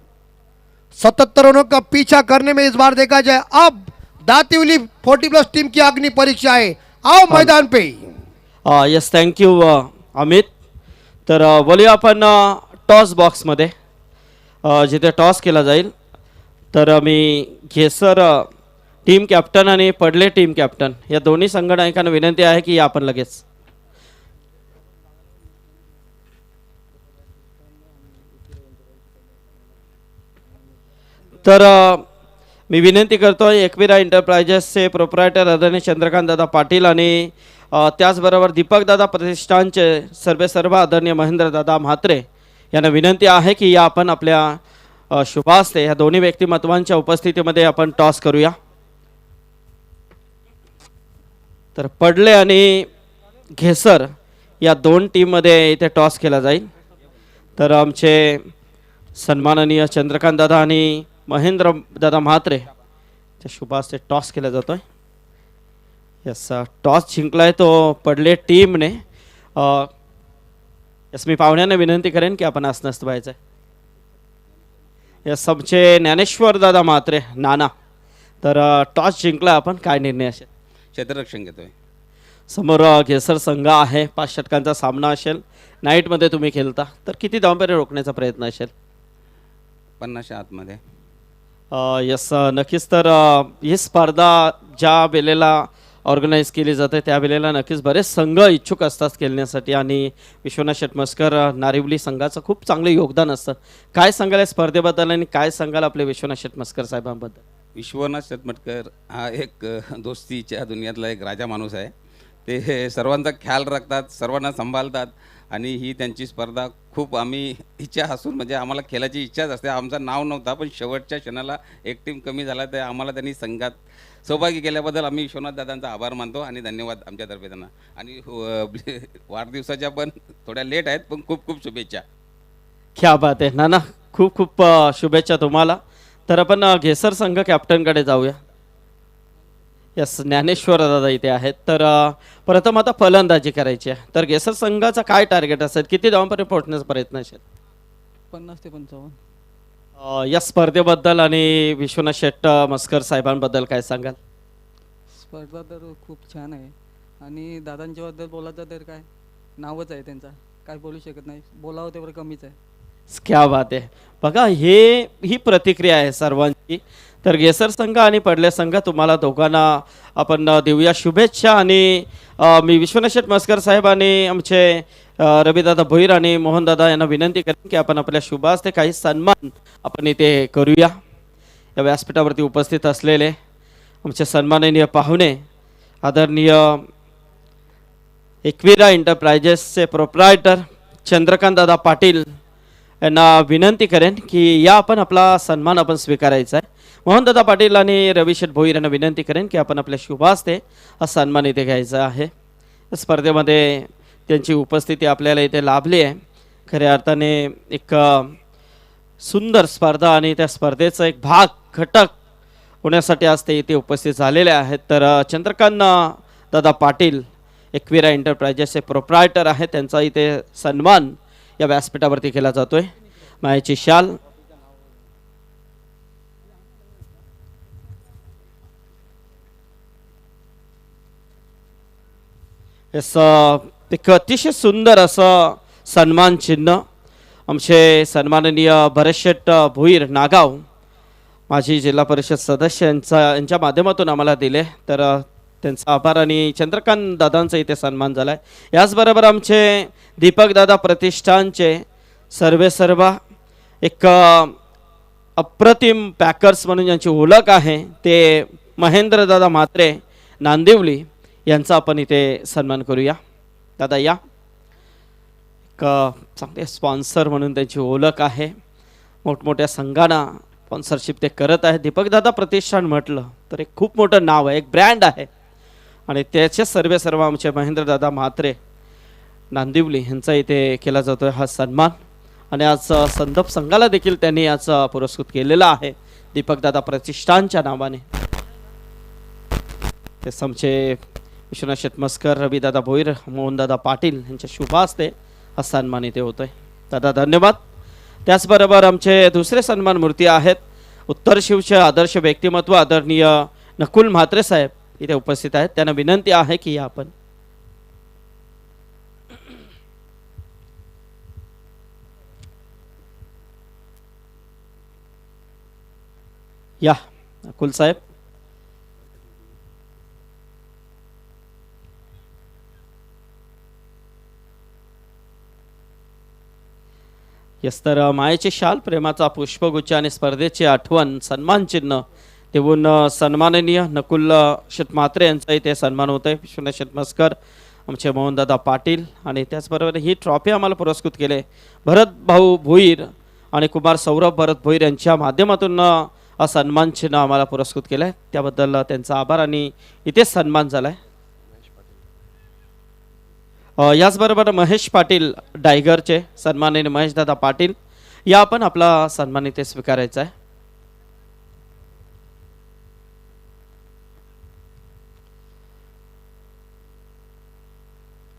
77 रनों का पीछा करने में इस बार देखा जाए अब दातिवली 40 प्लस टीम की अग्नि परीक्षा है। आओ मैदान पे। Yes, thank you Amit. तर बोलूया आपण टॉस बॉक्समध्ये, जिथे टॉस केला जाईल. तर मी घेसर टीम कॅप्टन आणि पडले टीम कॅप्टन या दोन्ही संघटनांना विनंती आहे की आपण लगेच. तर मी विनंती करतोय एकविरा एंटरप्राइजेसचे प्रोप्रायटर आदरणीय चंद्रकांत दादा पाटील आणि त्याचबरोबर दीपक दादा प्रतिष्ठानचे सर्व आदरणीय महेंद्र दादा म्हात्रे यांना विनंती आहे की या आपण आपल्या शुभास्ते ह्या दोन्ही व्यक्तिमत्वांच्या उपस्थितीमध्ये आपण टॉस करूया. तर पडले आणि घेसर या 2 टीममध्ये इथे टॉस केला जाईल. तर आमचे सन्माननीय चंद्रकांत दादा आणि महेंद्र दादा म्हात्रे त्या शुभास्ते टॉस केला जातोय. यस, टॉस जिंकलाय तो पडले टीमने. यस, मी पाहुण्यांना विनंती करेन की आपण आसनस्थ व्हायचं आहे. यस, आमचे ज्ञानेश्वर दादा म्हात्रे नाना, तर टॉस जिंकला आपण, काय निर्णय असेल? क्षेत्ररक्षण घेतोय. समोर घेसर संघ आहे, 5 षटकांचा सामना असेल. नाईटमध्ये तुम्ही खेळता, तर किती धावपैरे रोखण्याचा प्रयत्न असेल? 50च्या आतमध्ये. यस, नक्कीच. तर ही स्पर्धा ज्या वेळेला ऑर्गनाईज केली जाते त्या वेळेला नक्कीच बरेच संघ इच्छुक असतात खेळण्यासाठी, आणि विश्वनाथ शेटमस्कर नारिवली संघाचं खूप चांगलं योगदान असतं. काय सांगाल या स्पर्धेबद्दल आणि काय सांगाल आपले विश्वनाथ शेटमस्कर साहेबांबद्दल? विश्वनाथ शेटमटकर हा एक दोस्तीच्या दुनियातला एक राजा माणूस आहे. ते सर्वांचा ख्याल राखतात, सर्वांना सांभाळतात आणि ही त्यांची स्पर्धा खूप आम्ही इच्छा असून म्हणजे आम्हाला खेळायची इच्छाच असते. आमचं नाव नव्हता पण शेवटच्या क्षणाला एक टीम कमी झाला तर आम्हाला त्यांनी संघात सहभागी केल्याबद्दल आम्ही विश्वनाथ दादांचा आभार मानतो आणि धन्यवाद आमच्यातर्फे त्यांना. आणि वाढदिवसाच्या पण थोड्या लेट आहेत पण खूप खूप शुभेच्छा. क्या बात आहे नाना, खूप खूप शुभेच्छा तुम्हाला. तर आपण घेसर संघ कॅप्टनकडे जाऊया. यस, ज्ञानेश्वर दादा इथे आहेत. तर प्रथम आता फलंदाजी करायची आहे. तर घेसर संघाचा काय टार्गेट असेल, किती धावांपर्यंत पोहोचण्याचा प्रयत्न असेल 50 ते 55. या स्पर्धेबद्दल आणि विश्वनाथ शेट्ट मस्कर साहेबांबद्दल काय सांगाल? स्पर्धा तर खूप छान आहे आणि दादांच्याबद्दल बोलायचं तर काय नावच आहे त्यांचा, काय बोलू शकत नाही, बोलावं तेवढं कमीच आहे. क्या बात आहे. बघा, ही प्रतिक्रिया आहे सर्वांची. तर गेसर संघ आणि पडले संघ तुम्हाला दोघांना आपण देऊया शुभेच्छा. आणि मी विश्वनाथ शेठ मस्कर साहेब आणि आमचे रविदादा भोईर आणि मोहनदादा यांना विनंती करेन की आपण आपल्या शुभ हस्ते काही सन्मान आपण इथे करूया. या व्यासपीठावरती उपस्थित असलेले आमचे सन्माननीय पाहुणे, आदरणीय एकविरा एंटरप्राइजेसचे प्रोप्रायटर चंद्रकांत दादा पाटील यांना विनंती करेन की या आपण आपला सन्मान आपण स्वीकारायचा आहे. मोहनदादा पाटील आणि रविशेठ भोईर यांना विनंती करेन की आपण आपल्या शुभ हस्ते हा सन्मान इथे घ्यायचा आहे. स्पर्धेमध्ये त्यांची उपस्थिती आपल्याला इथे लाभली आहे. खऱ्या अर्थाने एक सुंदर स्पर्धा आणि त्या स्पर्धेचा एक भाग घटक होण्यासाठी आज ते इथे उपस्थित झालेले आहेत. तर चंद्रकांत दादा पाटील एकविरा एंटरप्राइजेसचे प्रोप्रायटर आहेत, त्यांचा इथे सन्मान या व्यासपीठावरती केला जातोय. मायाची शाल, एक अतिशय सुंदर असं सन्मान चिन्ह आमचे सन्माननीय भरतशेठ भोईर नागाव माजी जिल्हा परिषद सदस्य यांच्या माध्यमातून आम्हाला दिले. तर त्यांचा आभार. आणि चंद्रकांत दादांचा इथे सन्मान झाला आहे. याचबरोबर आमचे दीपक दादा प्रतिष्ठानचे सर्व एक अप्रतिम पॅकर्स म्हणून ज्यांची ओळख आहे ते महेंद्र दादा म्हात्रे नांदिवली यांचा आपण इथे सन्मान करूया. दादा या. एक चांगले स्पॉन्सर म्हणून त्यांची ओळख आहे, मोठमोठ्या संघांना स्पॉन्सरशिप ते करत आहे. दीपकदादा प्रतिष्ठान म्हटलं तर एक खूप मोठं नाव आहे, एक ब्रँड आहे. आणि त्याचे सर्व आमचे महेंद्रदादा म्हात्रे नांदिवली यांचा इथे केला जातोय हा सन्मान. आणि आज संदप संघाला देखील त्यांनी आज पुरस्कृत केलेला आहे दीपकदादा प्रतिष्ठानच्या नावाने. ते आमचे विश्वनाथ शेठ मस्कर, रविदादा भोईर, मोहनदादा पाटील यांच्या शुभ हस्ते हा सन्मान इथे होतोय. दादा धन्यवाद. त्याचबरोबर आमचे दुसरे सन्मान मूर्ती आहेत, उत्तर शिवचे आदर्श व्यक्तिमत्व आदरणीय नकुल म्हात्रे साहेब इथे उपस्थित आहेत. त्यांना विनंती आहे की आपण या. नकुल साहेब, यस. तर मायेची शाल, प्रेमाचा पुष्पगुच्छ आणि स्पर्धेची आठवण सन्मान चिन्ह देऊन सन्माननीय नकुल शेठ म्हात्रे यांचा इथे सन्मान होत आहे. विश्वनाथ शेठ मस्कर, आमचे मोहनदादा पाटील आणि त्याचबरोबर ही ट्रॉफी आम्हाला पुरस्कृत केले भरत भाऊ भोईर आणि कुमार सौरभ भरत भोईर यांच्या माध्यमातून हा सन्मान चिन्ह आम्हाला पुरस्कृत केलं आहे. त्याबद्दल त्यांचा आभार. आणि इथेच सन्मान झाला आहे. याचबरोबर महेश पाटील डायगरचे सन्माननीय महेशदादा पाटील या आपण आपला सन्मान इथे स्वीकारायचा आहे.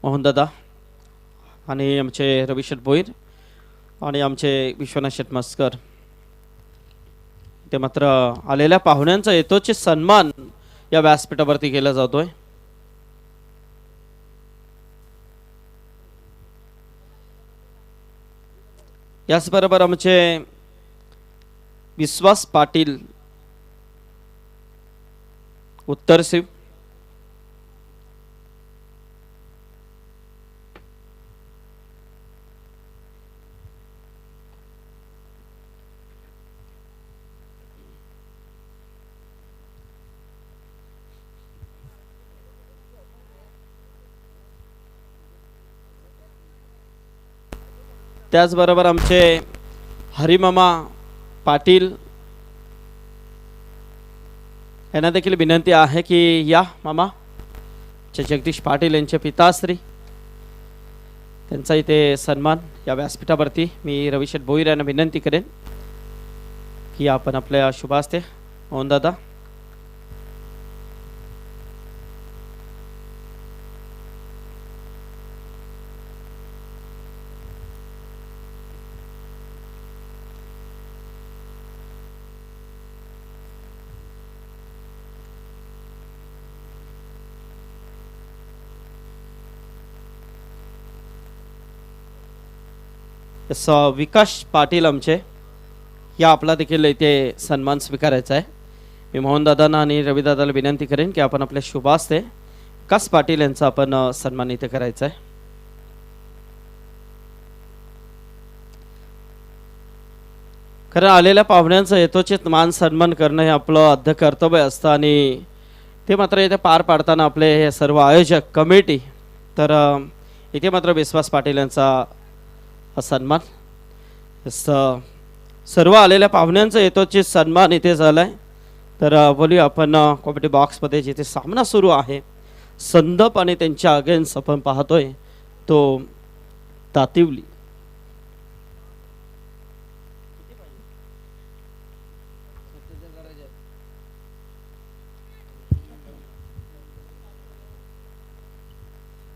मोहनदादा आणि आमचे रविशेठ भोईर आणि आमचे विश्वनाथ शेठ मस्कर ते मात्र आलेल्या पाहुण्यांचा येतोच सन्मान या व्यासपीठावरती केला जातोय. याचबरोबर आमचे विश्वास पाटील उत्तर शिव, त्याचबरोबर आमचे हरिमामा पाटील यांना देखील विनंती आहे की या मामा जगदीश पाटील यांचे पिताश्री त्यांचा इथे सन्मान या व्यासपीठावरती मी रविशेठ भोईर यांना विनंती करेन की आपण आपल्या शुभास्ते मोहन दादा. विकास पाटील आमचे या आपला देखील इथे सन्मान स्वीकारायचा आहे. मी मोहनदादांना आणि रविदादाला विनंती करेन की आपण आपल्या शुभास्ते विकास पाटील यांचा आपण सन्मान इथे करायचा आहे. खरं आलेल्या पाहुण्यांचं यथोचित मान सन्मान करणं हे आपलं आद्य कर्तव्य असतं आणि ते मात्र इथे पार पाडताना आपले हे सर्व आयोजक कमिटी तर इथे मात्र विश्वास पाटील यांचा सन्मान सर्व आलेल्या पाहुण्यांचा यथोचित सन्मान इथे झालाय. तर बोलूया आपण कॉमेडी बॉक्समध्ये जिथे सामना सुरू आहे संदप आणि त्यांच्या अगेन्स्ट आपण पाहतोय तो दातिवली.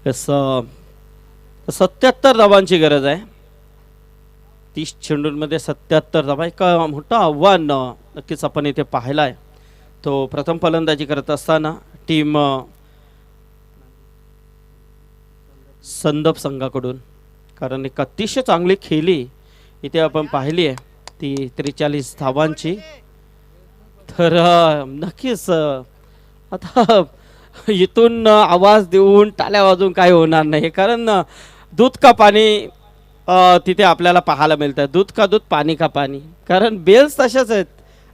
यस 77 धावांची गरज आहे. 30 चेंडूंमध्ये 77 धावा एक मोठं आव्हान नक्कीच आपण इथे पाहिलं आहे. तो प्रथम फलंदाजी करत असताना टीम संदप संघाकडून कारण एक अतिशय चांगली खेळी इथे आपण पाहिली आहे ती 43 धावांची. तर नक्कीच आता इथून आवाज देऊन टाळ्या वाजवून काय होणार नाही कारण दूध का पाणी तिथे आपल्याला पाहायला मिळतं. दूध का दूध पाणी का पाणी कारण बेल्स तशाच आहेत.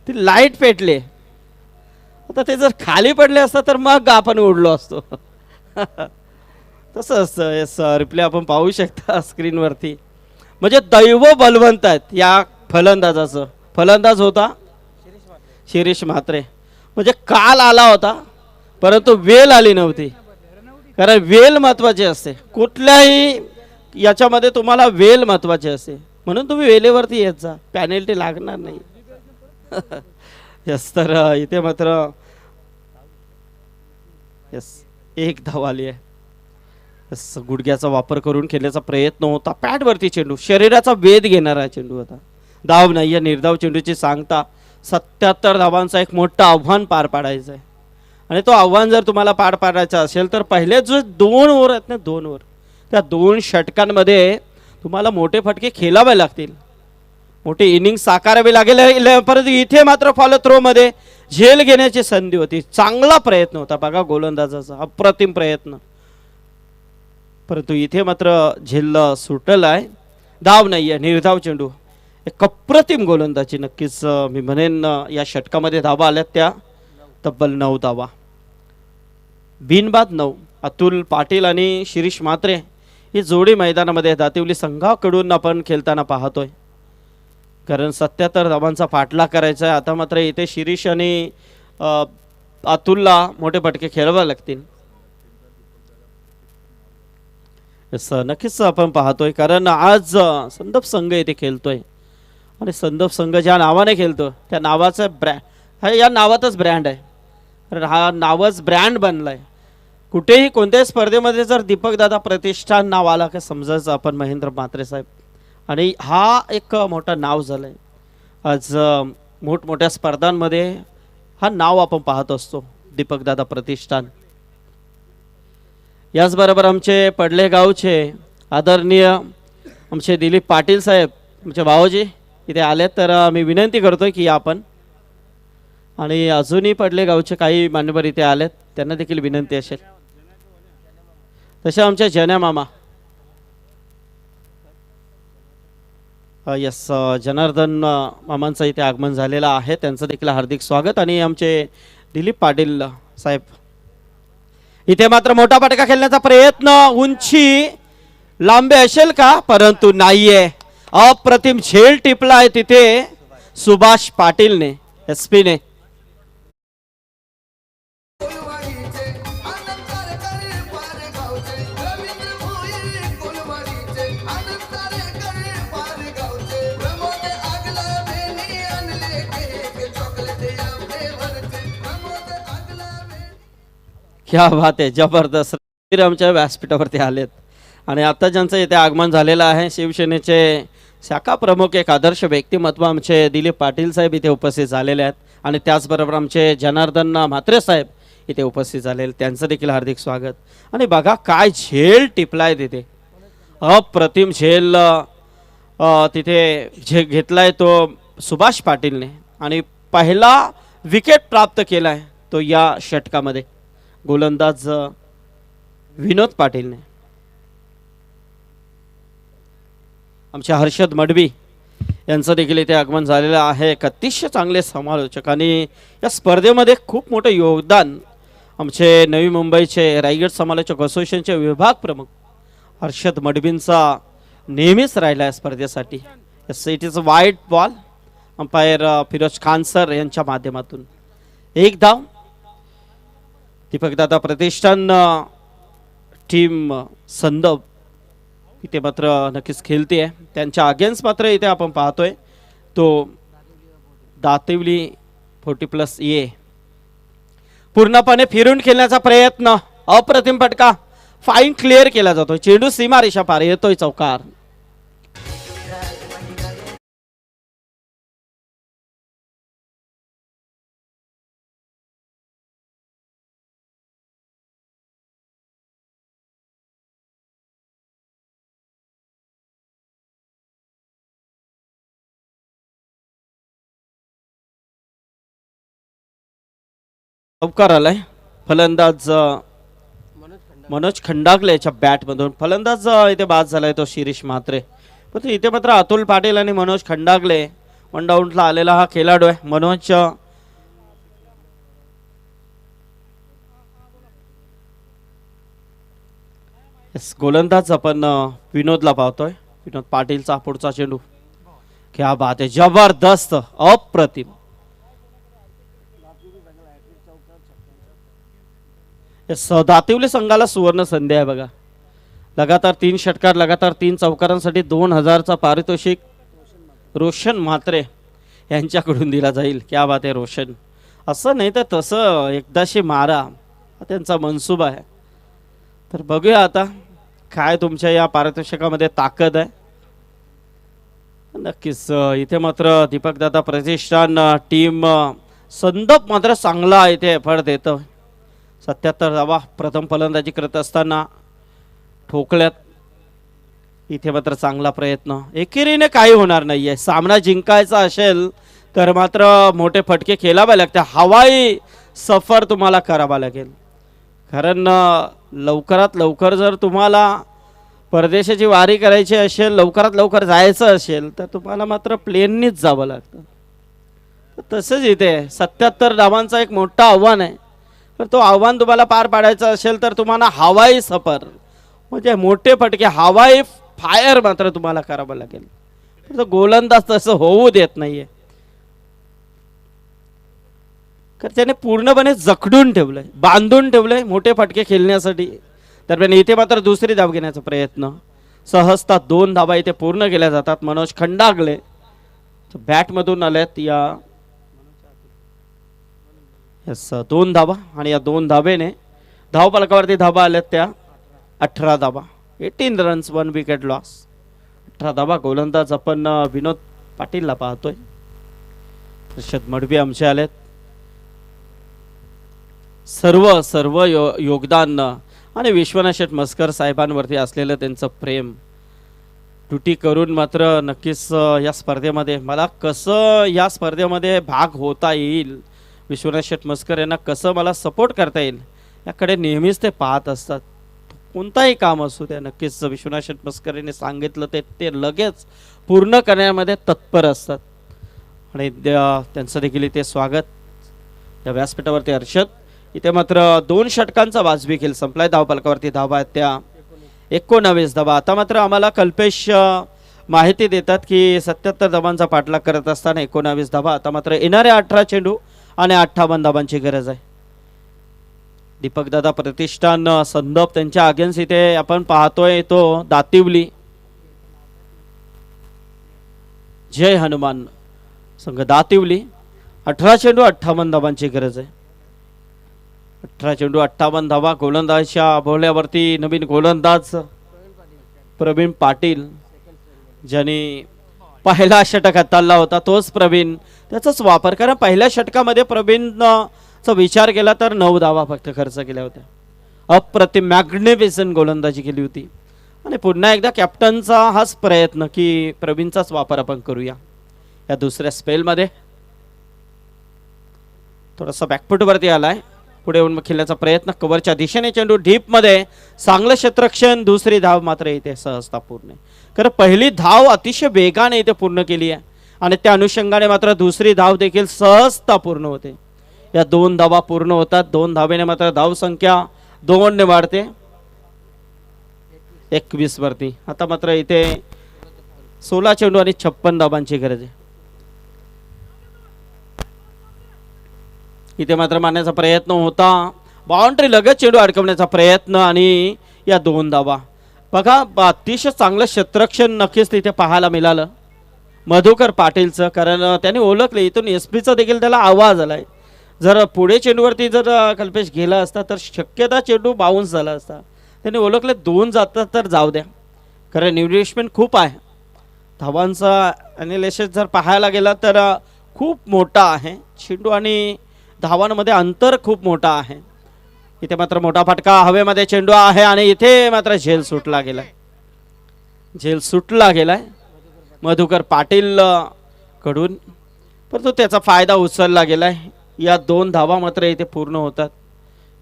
ती लाईट पेटले आता ते जर खाली पडले असतं तर मग आपण उडलो असतो. तसं असतं. येस रिप्ले आपण पाहू शकता स्क्रीनवरती. म्हणजे दैव बलवंत आहेत या फलंदाजाचं. फलंदाज होता शिरीष म्हात्रे. म्हणजे काल आला होता परंतु वेल आली नव्हती कारण वेल महत्वाची असते. कुठल्याही याच्यामध्ये तुम्हाला वेल महत्वाची असते म्हणून तुम्ही वेलेवरती येत जा. पॅनल्टी लागणार नाही. यस तर इथे मात्र यस एक धाव आली आहे. यस गुडघ्याचा वापर करून खेळण्याचा प्रयत्न होता. पॅडवरती चेंडू शरीराचा वेध घेणारा चेंडू होता. धाव नाही या निर्धाव चेंडूची सांगता 77 धावांचा एक मोठं आव्हान पार पाडायचं आहे आणि तो आव्हान जर तुम्हाला पार पाडायचा असेल तर पहिले जो 2 ओव्हर आहेत ना 2 ओव्हर त्या 2 षटकांमध्ये तुम्हाला मोठे फटके खेळावे लागतील. मोठी इनिंग साकारावी लागेल. परंतु इथे मात्र फॉलो थ्रो मध्ये झेल घेण्याची संधी होती. चांगला प्रयत्न होता बघा गोलंदाजाचा अप्रतिम प्रयत्न परंतु इथे मात्र झेल सुटला आहे. धाव नाही आहे निर्धाव चेंडू. एक अप्रतिम गोलंदाजी नक्कीच मी म्हणेन या षटकामध्ये धावा आल्यात त्या तब्बल 9 धावा. बिनबाद 9. अतुल पाटील आणि शिरीष म्हात्रे ही जोडी मैदानामध्ये दातिवली संघाकडून आपण खेळताना पाहतोय कारण 77 धावांचा पाठलाग करायचा आहे. आता मात्र इथे शिरीष आणि अतुलला मोठे फटके खेळवावे लागतील. नक्कीच आपण पाहतोय कारण आज संदप संघ इथे खेळतोय आणि संदप संघ ज्या नावाने खेळतो त्या नावाचा ब्रँड या नावातच ब्रँड आहे. हा नावच ब्रँड बनलाय. कुठेही कोणत्याही स्पर्धेमध्ये जर दीपकदादा प्रतिष्ठान नाव आला का समजायचं आपण महेंद्र म्हात्रे साहेब आणि हा एक मोठं नाव झालंय. आज मोठमोठ्या स्पर्धांमध्ये हा नाव आपण पाहत असतो दीपकदादा प्रतिष्ठान. याचबरोबर आमचे पडले गावचे आदरणीय आमचे दिलीप पाटील साहेब आमचे भाऊजी इथे आलेत तर मी विनंती करतोय की आपण आणि अजूनही पडले गावचे काही मान्यवर इथे आलेत त्यांना देखील विनंती असेल. तसे आमच्या जन्या मामा यस जनार्दन मामांचं इथे आगमन झालेलं आहे. त्यांचं देखील हार्दिक स्वागत आणि आमचे दिलीप पाटील साहेब इथे मात्र मोठा फटका खेळण्याचा प्रयत्न. उंची लांबे असेल का परंतु नाहीये. अप्रतिम झेल टिपला आहे तिथे सुभाष पाटीलने एसपीने. कोलवाडीचे आनंदार करे पार गावचे रवींद्र भोईर कोलवाडीचे आनंदार करे पार गावचे प्रमोद आगला बेनी आणले केक चॉकलेट या फ्लेवरचे प्रमोद आगला बेनी. क्या बात आहे, जबरदस्त. आमच्या व्यासपीठावरती आलेत आणि आता ज्यांचं इथे आगमन झालेलं आहे शिवसेनेचे शाखा प्रमुख एक आदर्श व्यक्तिमत्व आमचे दिलीप पाटील साहेब इथे उपस्थित झालेले आहेत आणि त्याचबरोबर आमचे जनार्दन म्हात्रे साहेब इथे उपस्थित झालेले, त्यांचं देखील हार्दिक स्वागत. आणि बघा काय झेल टिपलाय तिथे, अप्रतिम झेल तिथे घेतलाय तो सुभाष पाटीलने आणि पहिला विकेट प्राप्त केलाय तो या षटकामध्ये गोलंदाज विनोद पाटीलने. आमचे हर्षद मडवी यांचं देखील इथे आगमन झालेलं आहे. एक अतिशय चांगले समालोचक आणि या स्पर्धेमध्ये खूप मोठं योगदान आमचे नवी मुंबईचे रायगड समालोचक असोसिएशनचे विभाग प्रमुख हर्षद मडवींचा नेहमीच राहिला आहे स्पर्धेसाठी. It is wide ball. Umpire Firoz Khan sir यांच्या माध्यमातून एक धाव. दीपकदादा प्रतिष्ठान टीम संदब इथे मात्र नक्कीच खेळते आहे. त्यांच्या अगेन्स्ट मात्र इथे आपण पाहतोय तो दातिवली 40+ ए पूर्णपणे फिरून खेळण्याचा प्रयत्न, अप्रतिम फटका, फाईन क्लिअर केला जातोय, चेंडू सीमारेषा पार येतोय चौकार. चौकार आलाय. फलंदाज मनोज खंडागलेच्या बॅटमधून फलंदाज इथे बाद झालाय तो शिरीष म्हात्रे. पण इथे मात्र अतुल पाटील आणि मनोज खंडागले वन डाऊनला आलेला हा खेळाडू आहे. मनोज गोलंदाज आपण विनोदला पाहतोय. विनोद पाटीलचा पुढचा चेंडू, क्या बात आहे, जबरदस्त, अप्रतिम. दातिवली संघाला सुवर्ण संधी आहे बघा. लगातार 3 षटकार, लगातार 3 चौकारांसाठी 2000चा पारितोषिक रोशन म्हात्रे यांच्याकडून दिला जाईल. क्या बात आहे रोशन. असं नाही तर तसं एकदाशी मारा हा त्यांचा मनसूबा आहे. तर बघूया आता काय तुमच्या या पारितोषिकामध्ये ताकद आहे. नक्कीच इथे मात्र दीपकदादा प्रतिष्ठान टीम संदप मात्र चांगला इथे एफर्ट देतं. 77 धावा प्रथम फलंदाजी करत असताना ठोकल्यात. इथे मात्र चांगला प्रयत्न, एकेरीने काही होणार नाहीये. सामना जिंकायचा असेल तर मात्र मोठे फटके खेळावे लागते, हवाई सफर तुम्हाला करावा लागेल. कारण लवकरात लवकर जर तुम्हाला परदेशाची वारी करायची असेल, लवकरात लवकर जायचं असेल तर तुम्हाला मात्र प्लेननीच जावं लागतं. तसंच इथे 77 धावांचा एक मोठं आव्हान आहे. तर तो आव्हान तुम्हाला पार पाडायचं असेल तर तुम्हाला हवाई सफर म्हणजे मोठे फटके, हवाई फायर मात्र तुम्हाला करावं लागेल. तर गोलंदाज तसं होऊ देत नाहीये, तर त्याने पूर्णपणे जखडून ठेवलंय, बांधून ठेवलंय मोठे फटके खेळण्यासाठी. दरम्यान इथे मात्र दुसरी धाव घेण्याचा प्रयत्न, सहजता 2 धावा इथे पूर्ण केल्या जातात. मनोज खंडागले बॅटमधून आल्यात या 2 धावा आणि या 2 धावेने धावफलकावरती धावा आल्यात त्या 18 धावा. 18 रन्स 1 विकेट लॉस. 18 धावा. गोलंदाज आपण विनोद पाटीलला पाहतोय. हर्षद मडवी आमचे आलेत. सर्व योगदान आणि विश्वनाथ शेठ मस्कर साहेबांवरती असलेलं त्यांचं प्रेम तुटी करून मात्र नक्कीच या स्पर्धेमध्ये मला कसं या स्पर्धेमध्ये भाग होता येईल, विश्वनाथ शेठ मस्कर यांना कसं मला सपोर्ट करता येईल याकडे नेहमीच ते पाहत असतात. कोणताही काम असू द्या, नक्कीच विश्वनाथ शेठ मस्कर यांनी सांगितलं ते लगेच पूर्ण करण्यामध्ये तत्पर असतात. आणि त्यांचं देखील इथे स्वागत. या व्यासपीठावरती हर्षद. इथे मात्र 2 षटकांचा वाजवी खेळ संपलाय. धावफलकावरती धावा आहेत त्या 19 धावा. आता मात्र आम्हाला कल्पेश माहिती देतात की 77 धावांचा पाठलाग करत असताना 19 धावा. आता मात्र येणारे 18 चेंडू आणि 58 धावांची गरज आहे. दीपकदादा प्रतिष्ठान संदप त्यांच्या अगेन्स्ट इथे आपण पाहतोय तो दातिवली जय हनुमान संघ दातिवली. 18 चेंडू 58 धावांची गरज आहे. 18 चेंडू 58 धावा. गोलंदाजच्या बोल्यावरती नवीन गोलंदाज प्रवीण पाटील ज्यांनी पहिला षटक हाताळला होता तोच प्रवीण त्याचाच वापर. कारण पहिल्या षटकामध्ये प्रवीणचा विचार केला तर 9 धावा फक्त खर्च केल्या होत्या. अप्रतिम मॅग्निफिसंट गोलंदाजी केली होती. आणि पुन्हा एकदा कॅप्टनचा हाच प्रयत्न की प्रवीणचाच वापर आपण करूया या दुसऱ्या स्पेलमध्ये. थोडासा बॅकफुटवरती आलाय. पुढे येऊन खेळण्याचा प्रयत्न कव्हरच्या दिशेने चेंडू डीपमध्ये चांगलं क्षेत्ररक्षण. दुसरी धाव मात्र इथे सहजता पूर्ण. कारण पहिली धाव अतिशय वेगाने इथे पूर्ण केली आहे आणि त्या अनुषंगाने मात्र दुसरी धाव देखील सहजता पूर्ण होते. या 2 धावा पूर्ण होतात. 2 धावेने मात्र धाव संख्या 2 ने वाढते 21 वरती. आता मात्र इथे 16 चेंडू आणि 56 धावांची गरज आहे. इथे मात्र मारण्याचा प्रयत्न होता. बाउंड्री लगत चेंडू अडकवण्याचा प्रयत्न आणि या 2 धावा. बघा अतिशय चांगलं क्षेत्ररक्षण नक्कीच तिथे पाहायला मिळालं मधुकर पाटीलचं. कारण त्यांनी ओळखले इथून एसपीचा देखील त्याला आवाज आलाय. जर पुढे चेंडूवरती जर कल्पेश गेला असता तर शक्यता चेंडू बाउन्स झाला असता. त्यांनी ओळखले 2 जातात तर जाऊ द्या. कारण इन्व्हेस्टमेंट खूप आहे. धावांचा ॲनालिसिस जर पाहायला गेला तर खूप मोठा आहे. चेंडू आणि धावांमध्ये अंतर खूप मोठा आहे. इथे मात्र मोठा फटका हवेमध्ये चेंडू आहे आणि इथे मात्र झेल सुटला गेलाय. झेल सुटला गेलाय मधुकर पाटील कडून परंतु त्याचा फायदा उचलला गेलाय. या 2 धावा मात्र इथे पूर्ण होतात.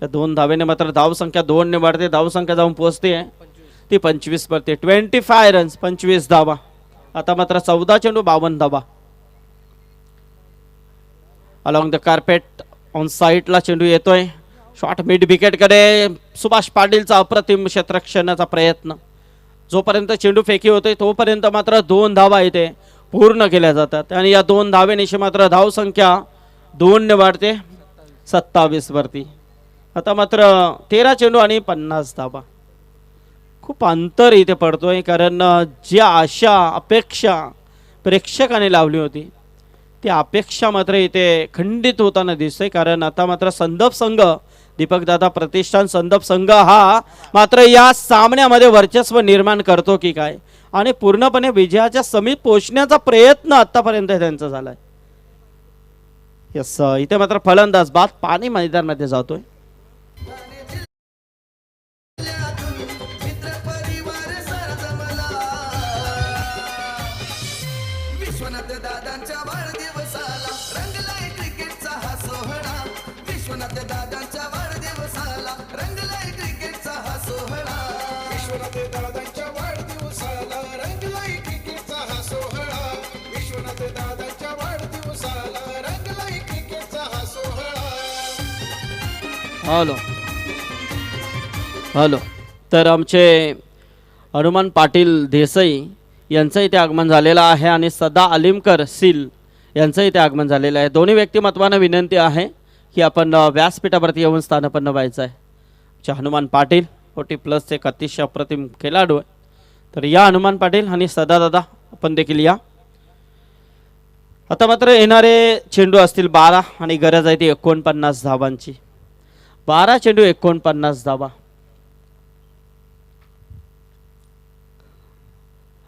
या 2 धावेने मात्र धावसंख्या 2 ने वाढते. धावसंख्या जाऊन पोहोचते ती 25 वरती. 25 रन्स 25 धावा. आता मात्र 14 चेंडू 52 धावा. अलॉंग द कार्पेट ऑन साईडला चेंडू येतोय. शॉट मिड विकेटकडे सुभाष पाटीलचा अप्रतिम क्षेत्ररक्षणाचा प्रयत्न. जोपर्यंत चेंडू फेकी होते तोपर्यंत मात्र 2 धावा इथे पूर्ण केल्या जातात आणि या 2 धावेनिशी मात्र धावसंख्या 2 ने वाढते 27 वरती. आता मात्र 13 चेंडू आणि 50 धावा. खूप अंतर इथे पडतोय. कारण ज्या आशा अपेक्षा प्रेक्षकाने लावली होती ती अपेक्षा मात्र इथे खंडित होताना दिसते. कारण आता मात्र संदप संघ दीपकदादा प्रतिष्ठान संदप संघ हा मात्र या सामन्यामध्ये वर्चस्व निर्माण करतो की काय आणि पूर्णपणे विजयाच्या समीप पोहोचण्याचा प्रयत्न आतापर्यंत त्यांचा झालाय. यस इथे मात्र फलंदाज बाद पाणी मैदानामध्ये जातोय. मित्र परिवार सरजमला विश्वनाथ दादांच्या वाढदिवसाला रंगलाय क्रिकेटचा हा सोहळा. विश्वनाथ दादांच्या वाढदिवसाला रंगलाय क्रिकेटचा हा सोहळा. विश्वनाथ दादांच्या वाढदिवसाला रंगलाय क्रिकेटचा हा सोहळा. विश्वनाथ दादांच्या वाढदिवसाला रंगलाय क्रिकेटचा हा सोहळा. Hello hello. तर आमचे हनुमान पाटील देसाई यांचं इथे आगमन झालेलं आहे आणि सदा अलिमकर सील यांचं इथे आगमन झालेलं आहे. दोन्ही व्यक्तिमत्वानं विनंती आहे की आपण व्यासपीठावरती येऊन स्थानपन्न व्हायचं आहे. हनुमान पाटील 40+ एक अतिशय अप्रतिम खेळाडू आहे. तर या हनुमान पाटील आणि सदा दादा आपण देखील या. आता मात्र येणारे चेंडू असतील 12 आणि गरज आहे ती 49 धावांची. 12 चेंडू 49 धावा.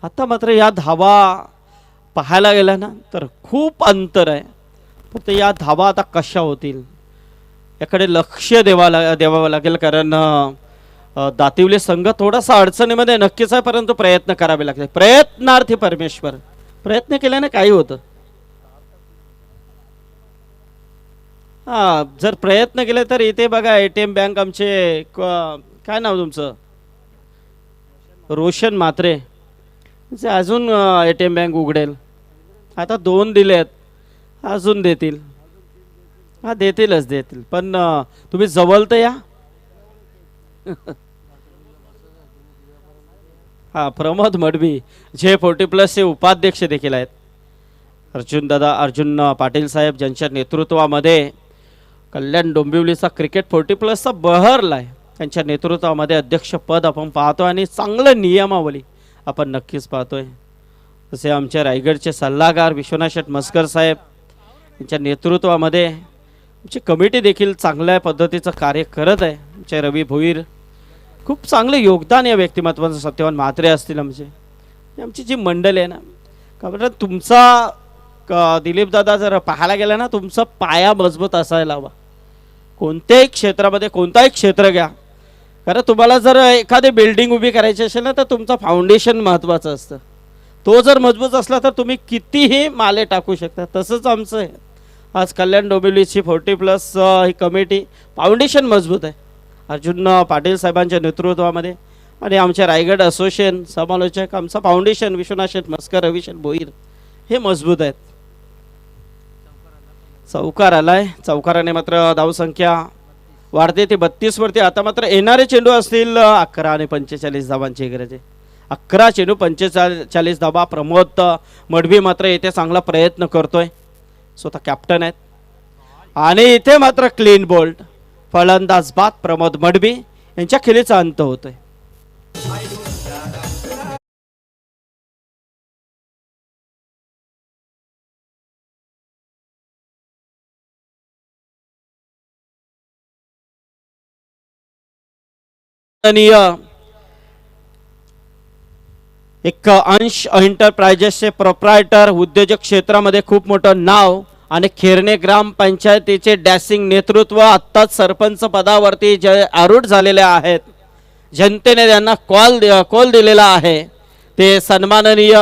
आता मात्र या धावा पाहायला गेल्या ना तर खूप अंतर आहे. फक्त या धावा आता कशा होतील याकडे लक्ष द्यावं लागेल. कारण दातिवले संघ थोडासा अडचणीमध्ये नक्कीच आहे परंतु प्रयत्न करावे लागते. प्रयत्नार्थी परमेश्वर. प्रयत्न केल्याने काही होतं. जर प्रयत्न केले तर इथे बघा ATM बँक आमचे काय नाव तुमचं रोशन म्हात्रे अजून ATM बँक उघडेल. आता 2 दिलेत अजून देतील. देतीलच देतील पण तुम्ही जवळ तर या. प्रमोद मडवी जे 40+ चे उपाध्यक्ष देखील आहेत. अर्जुन पाटील साहेब ज्यांच्या नेतृत्वामध्ये कल्याण डोंबिवलीचा क्रिकेट 40+चा बहरला आहे, त्यांच्या नेतृत्वामध्ये अध्यक्षपद आपण पाहतो आणि चांगलं नियमावली आपण नक्कीच पाहतोय. तसे आमचे रायगडचे सल्लागार विश्वनाथ शेठ मस्कर साहेब यांच्या नेतृत्वामध्ये आमची कमिटी देखील चांगल्या पद्धतीचं कार्य करत आहे. आमचे रवी भोईर खूप चांगलं योगदान या व्यक्तिमत्वाचं, सत्यवान म्हात्रे असतील आमची जी मंडळी आहे ना, कारण तुमचा दिलीप दादा जर पाहायला गेला ना, तुमचा पाया मजबूत असायला हवा. कोणत्याही क्षेत्रामध्ये कोणताही क्षेत्र घ्या, कारण तुम्हाला जर एखादी बिल्डिंग उभी करायची असेल ना, तर तुमचं फाउंडेशन महत्त्वाचं असतं. तो जर मजबूत असला तर तुम्ही कितीही माले टाकू शकता. तसंच आमचं आहे. आज कल्याण डोंबिवलीची 40+ ही कमिटी फाउंडेशन मजबूत आहे अर्जुन पाटील साहेबांच्या नेतृत्वामध्ये, आणि आमचे रायगड असोसिएशन समालोचक आमचं फाउंडेशन विश्वनाथ शेठ मस्कर रविशेठ भोईर हे मजबूत आहेत. चौकार आलाय, चौकाराने मात्र धावसंख्या वाढते ती 32 आता मात्र येणारे चेंडू असतील 11 आणि 45 धावांची गरज आहे. 11 चेंडू 45 धावा. प्रमोद मडवी मात्र इथे चांगला प्रयत्न करतोय, स्वतः कॅप्टन आहेत, आणि इथे मात्र क्लीन बोल्ड. फलंदाज बाद प्रमोद मडवी यांच्या खेळीचा अंत होतोय. एक अंश एंटरप्राइजेसचे प्रोप्रायटर, उद्योजक क्षेत्रामध्ये खूप मोठं नाव आणि खेरणे ग्रामपंचायतीचे डॅशिंग नेतृत्व, आत्ताच सरपंच पदावरती जे आरूढ झालेले आहेत, जनतेने त्यांना कॉल दिलेला आहे, ते सन्माननीय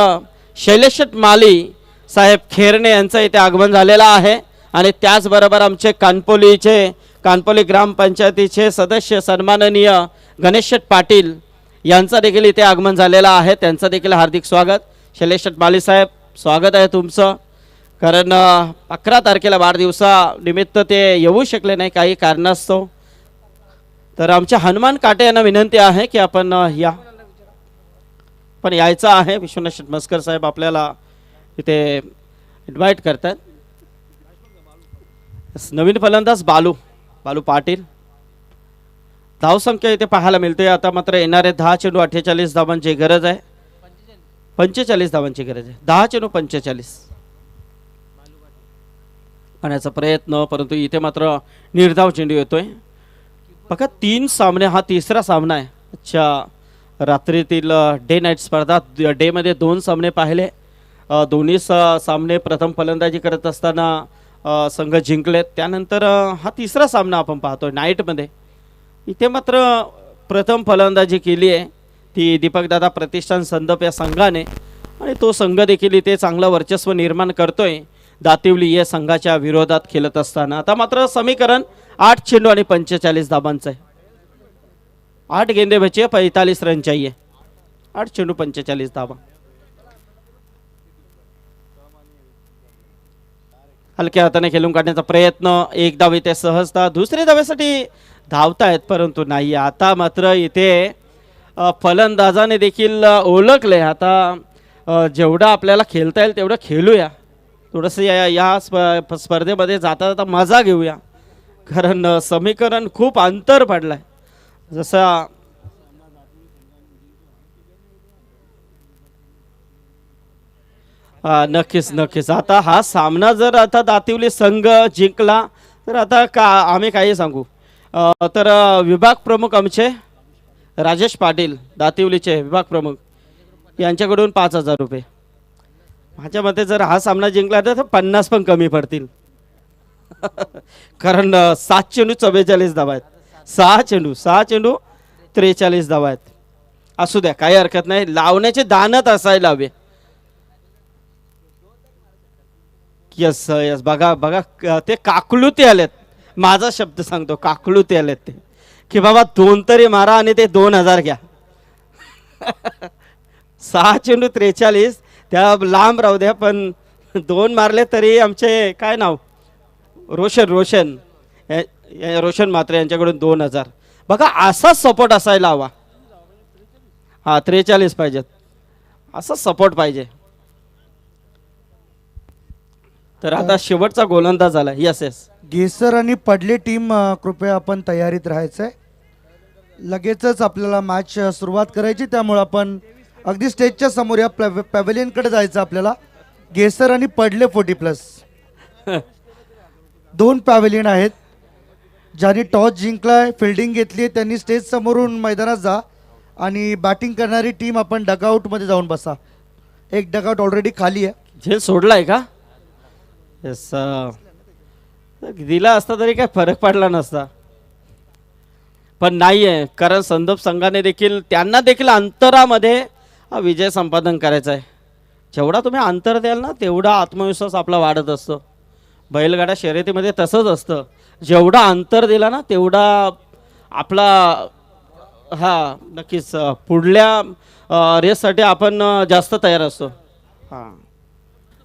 शैलेश माली साहेब खेरणे यांचं इथे आगमन झालेलं आहे. आणि त्याचबरोबर आमचे कानपोली ग्रामपंचायतीचे सदस्य सन्माननीय गणेश पाटील यांचं देखील इथे आगमन झालेलं आहे. त्यांचं देखील हार्दिक स्वागत. शैलेश माली साहेब, स्वागत आहे तुमचं. कारण 11 तारखेला वाढदिवसानिमित्त ते येऊ शकले नाही काही कारणास्तव. तर आमच्या हनुमान काटे यांना विनंती आहे की आपण यायचं आहे. विश्वनाथ मस्कर साहेब आपल्याला इथे इन्व्हाइट करतात. नवीन फलंदाज बालू पाटील. धावसंख्या इथे पाहायला मिळते. आता मात्र येणारे 10 चेंडू 48 धावांची गरज आहे. 45 धावांची गरज आहे. 10 चेंडू 45 आणण्याचा प्रयत्न, परंतु इथे मात्र निर्धाव चेंडू येतोय. बघा 3 सामने, हा तिसरा सामना आहे. अच्छा, रात्रीतील डे नाईट स्पर्धा, डे मध्ये 2 सामने पाहिले. दोन्ही सामने प्रथम फलंदाजी करत असताना संघ जिंकलेत. त्यानंतर हा तिसरा सामना आपण पाहतोय नाईटमध्ये. इथे मात्र प्रथम फलंदाजी केली आहे ती दीपकदादा प्रतिष्ठान संदप या संघाने, आणि तो संघ देखील इथे चांगलं वर्चस्व निर्माण करतोय दातिवली या संघाच्या विरोधात खेळत असताना. आता मात्र समीकरण 8 चेंडू आणि 45 धाबांचं आहे. 8 गेंदे बचे 45 रन चाहिए. 8 चेंडू 45 धाबा. हलक्या हाताने खेळून काढण्याचा प्रयत्न, एक धाव इथे सहजता. दुसऱ्या धावेसाठी धावतायत परंतु नाही. आता मात्र इथे फलंदाजाने देखील ओळखले, आता जेवढं आपल्याला खेळता येईल तेवढं खेळूया, थोडंसं या स्पर्धेमध्ये जाता जाता मजा घेऊया, कारण समीकरण खूप अंतर पडलंय. जसा नक्कीच आता हा सामना जर आता दातिवली संघ जिंकला तर आता आम्ही काही सांगू. तर विभाग प्रमुख आमचे राजेश पाटील, दातिवलीचे विभाग प्रमुख, यांच्याकडून 5,000 रुपये. माझ्या मते जर हा सामना जिंकला तर 50 पण कमी पडतील. कारण 7 चेंडू 44 धावा आहेत. 6 चेंडू 43 धावा आहेत. असू द्या, काही हरकत नाही. लावण्याचे दानत असायला हवे. यस बघा ते काकलुते आलेत. माझा शब्द सांगतो, काकलुते आलेत ते, की बाबा 2 तरी मारा आणि ते 2,000 घ्या. 6 चेंडू 43, त्या लांब राहू द्या, पण 2 मारले तरी आमचे काय नाव, रोशन मात्रे यांच्याकडून 2,000. बघा असाच सपोर्ट असायला हवा. हां 43 पाहिजेत, असं सपोर्ट पाहिजे. तर आता शेवटचा गोलंदाज झाला. Yes yes. गेसर आणि पडले टीम कृपया आपण तयारीत राहायचं आहे. लगेचच आपल्याला मॅच सुरुवात करायची, त्यामुळे आपण अगदी स्टेजच्या समोर या पॅव्हेलियनकडे जायचं आपल्याला. गेसर आणि पडले 40+. 2 पॅव्हेलियन आहेत. ज्यांनी टॉस जिंकलाय, फिल्डिंग घेतली, त्यांनी स्टेज समोरून मैदानात जा आणि बॅटिंग करणारी टीम आपण डगआउटमध्ये जाऊन बसा. एक डगआउट ऑलरेडी खाली आहे. झेल सोडलाय का? येस. दिला असता तरी काय फरक पडला नसता, पण नाही आहे, कारण संदप संघाने देखील त्यांना देखील अंतरामध्ये हा विजय संपादन करायचा आहे. जेवढा तुम्ही अंतर द्याल ना तेवढा आत्मविश्वास आपला वाढत असतो. बैलगाड्या शर्यतीमध्ये तसंच असतं, जेवढा अंतर दिला ना तेवढा आपला नक्कीच पुढल्या रेससाठी आपण जास्त तयार असतो. हां,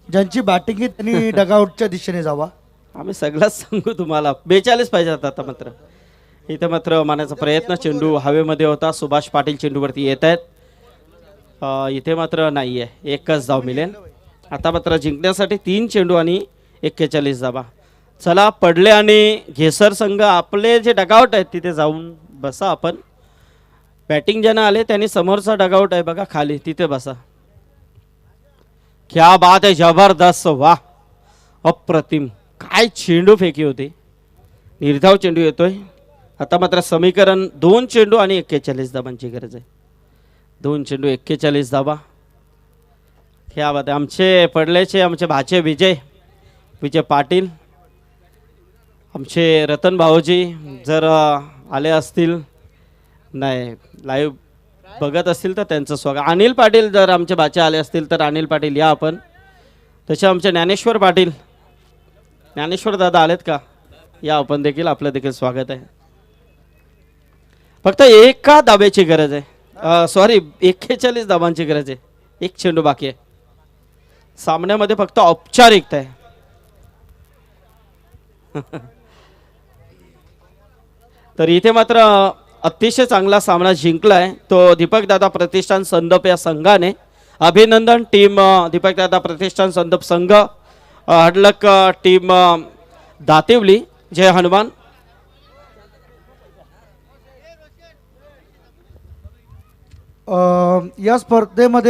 ज्यांची बॅटिंग आहे त्यांनी डगआउटच्या दिशेने जावा. आम्ही सगळंच सांगू तुम्हाला. 42 पाहिजे आता मात्र. इथं मात्र मारण्याचा प्रयत्न, चेंडू हवेमध्ये होता. सुभाष पाटील चेंडूवरती येत आहेत. इथे मात्र नाही आहे, एकच धाव मिळेल. आता मात्र जिंकण्यासाठी 3 चेंडू आणि 41 धावा. चला, पडले आणि घेसर संघ आपले जे डगआउट आहेत तिथे जाऊन बसा. आपण बॅटिंग ज्यांना आले त्यांनी समोरचा डगआउट आहे बघा खाली, तिथे बसा. क्या बात आहे, जबरदस्त, वा, अप्रतिम. काय चेंडू फेकी होती, निर्धाव चेंडू येतोय. आता मात्र समीकरण 2 चेंडू आणि 41 धाबांची गरज आहे. 2 चेंडू 41 धाबा. क्या बात आहे. आमचे पडलेचे आमचे भाचे विजय पाटील, आमचे रतन भाऊजी जर आले असतील, नाही लाईव्ह बघत असतील तर त्यांचं स्वागत. अनिल पाटील जर आमचे भाचे आले असतील तर अनिल पाटील या आपण. तसे आमचे ज्ञानेश्वर पाटील, ज्ञानेश्वर दादा आलेत का? या आपण देखील, आपलं देखील स्वागत आहे. फक्त एका धाब्याची गरज आहे, सॉरी 41 धाबांची गरज आहे. 1 चेंडू बाकी आहे. सामन्यामध्ये फक्त औपचारिकता आहे. तर इथे मात्र अतिशय चांगला सामना जिंकलाय तो दीपक दादा प्रतिष्ठान संदप या संघाने. अभिनंदन टीम दीपक दादा प्रतिष्ठान संदप संघ, हडलक टीम दातिवली, जय हनुमान. या स्पर्धेमध्ये